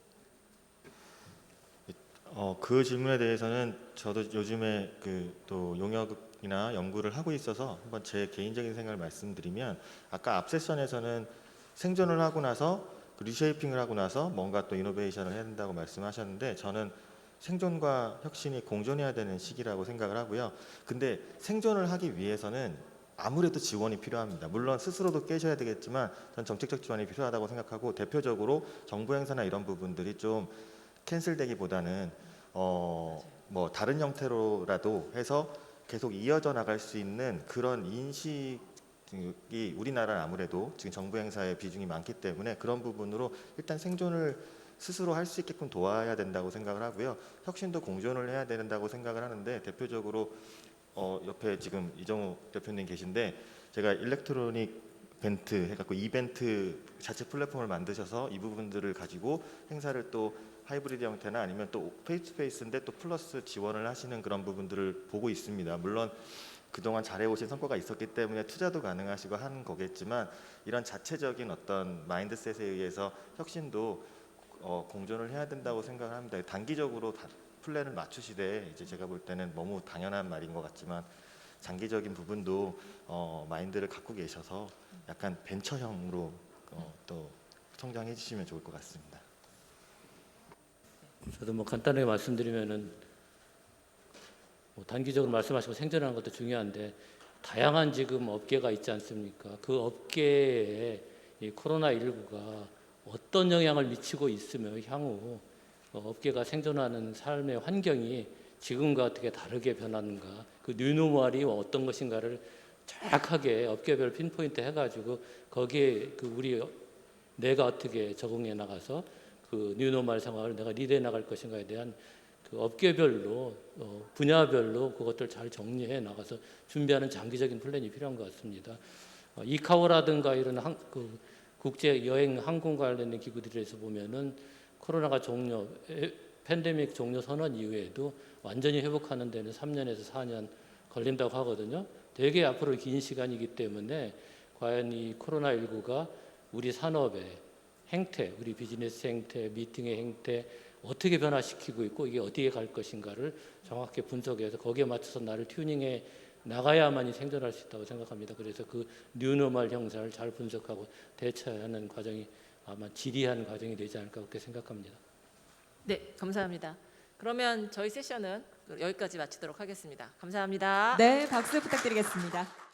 그 질문에 대해서는 저도 요즘에 그 또 용역이나 연구를 하고 있어서 한번 제 개인적인 생각을 말씀드리면 아까 앞 세션에서는 생존을 하고 나서 그 리쉐이핑을 하고 나서 뭔가 또 이노베이션을 해야 된다고 말씀하셨는데 저는 생존과 혁신이 공존해야 되는 시기라고 생각을 하고요. 근데 생존을 하기 위해서는 아무래도 지원이 필요합니다. 물론 스스로도 깨셔야 되겠지만 전 정책적 지원이 필요하다고 생각하고 대표적으로 정부 행사나 이런 부분들이 좀 캔슬되기보다는 뭐 다른 형태로라도 해서 계속 이어져 나갈 수 있는 그런 인식이 우리나라는 아무래도 지금 정부 행사의 비중이 많기 때문에 그런 부분으로 일단 생존을 스스로 할 수 있게끔 도와야 된다고 생각을 하고요. 혁신도 공존을 해야 된다고 생각을 하는데 대표적으로 옆에 지금 이정우 대표님 계신데 제가 일렉트로닉 벤트 해갖고 이벤트 자체 플랫폼을 만드셔서 이 부분들을 가지고 행사를 또 하이브리드 형태나 아니면 또 페이스투페이스인데 또 플러스 지원을 하시는 그런 부분들을 보고 있습니다. 물론 그동안 잘해오신 성과가 있었기 때문에 투자도 가능하시고 하는 거겠지만 이런 자체적인 어떤 마인드셋에 의해서 혁신도 공존을 해야 된다고 생각을 합니다. 단기적으로 플랜을 맞추시되 이제 제가 볼 때는 너무 당연한 말인 것 같지만 장기적인 부분도 마인드를 갖고 계셔서 약간 벤처형으로 또 성장해 주시면 좋을 것 같습니다. 저도 뭐 간단하게 말씀드리면은 뭐 단기적으로 말씀하시고 생존하는 것도 중요한데 다양한 지금 업계가 있지 않습니까? 그 업계에 이 코로나19가 어떤 영향을 미치고 있으며 향후 업계가 생존하는 삶의 환경이 지금과 어떻게 다르게 변하는가, 그 뉴노멀이 어떤 것인가를 정확하게 업계별 pin포인트 해가지고 거기에 내가 어떻게 적응해 나가서 그 뉴노멀 상황을 내가 리드해 나갈 것인가에 대한 그 업계별로 분야별로 그것들 잘 정리해 나가서 준비하는 장기적인 플랜이 필요한 것 같습니다. 이카오라든가 이런 국제 여행 항공 관련된 기구들에서 보면은 코로나가 팬데믹 종료 선언 이후에도 완전히 회복하는 데는 3년에서 4년 걸린다고 하거든요. 되게 앞으로 긴 시간이기 때문에 과연 이 코로나19가 우리 산업의 행태, 우리 비즈니스 행태, 미팅의 행태 어떻게 변화시키고 있고 이게 어디에 갈 것인가를 정확히 분석해서 거기에 맞춰서 나를 튜닝해 나가야만이 생존할 수 있다고 생각합니다. 그래서 그 뉴노멀 형상을 잘 분석하고 대처하는 과정이 아마 지리한 과정이 되지 않을까 그렇게 생각합니다. 네, 감사합니다. 그러면 저희 세션은 여기까지 마치도록 하겠습니다. 감사합니다. 네, 박수 부탁드리겠습니다.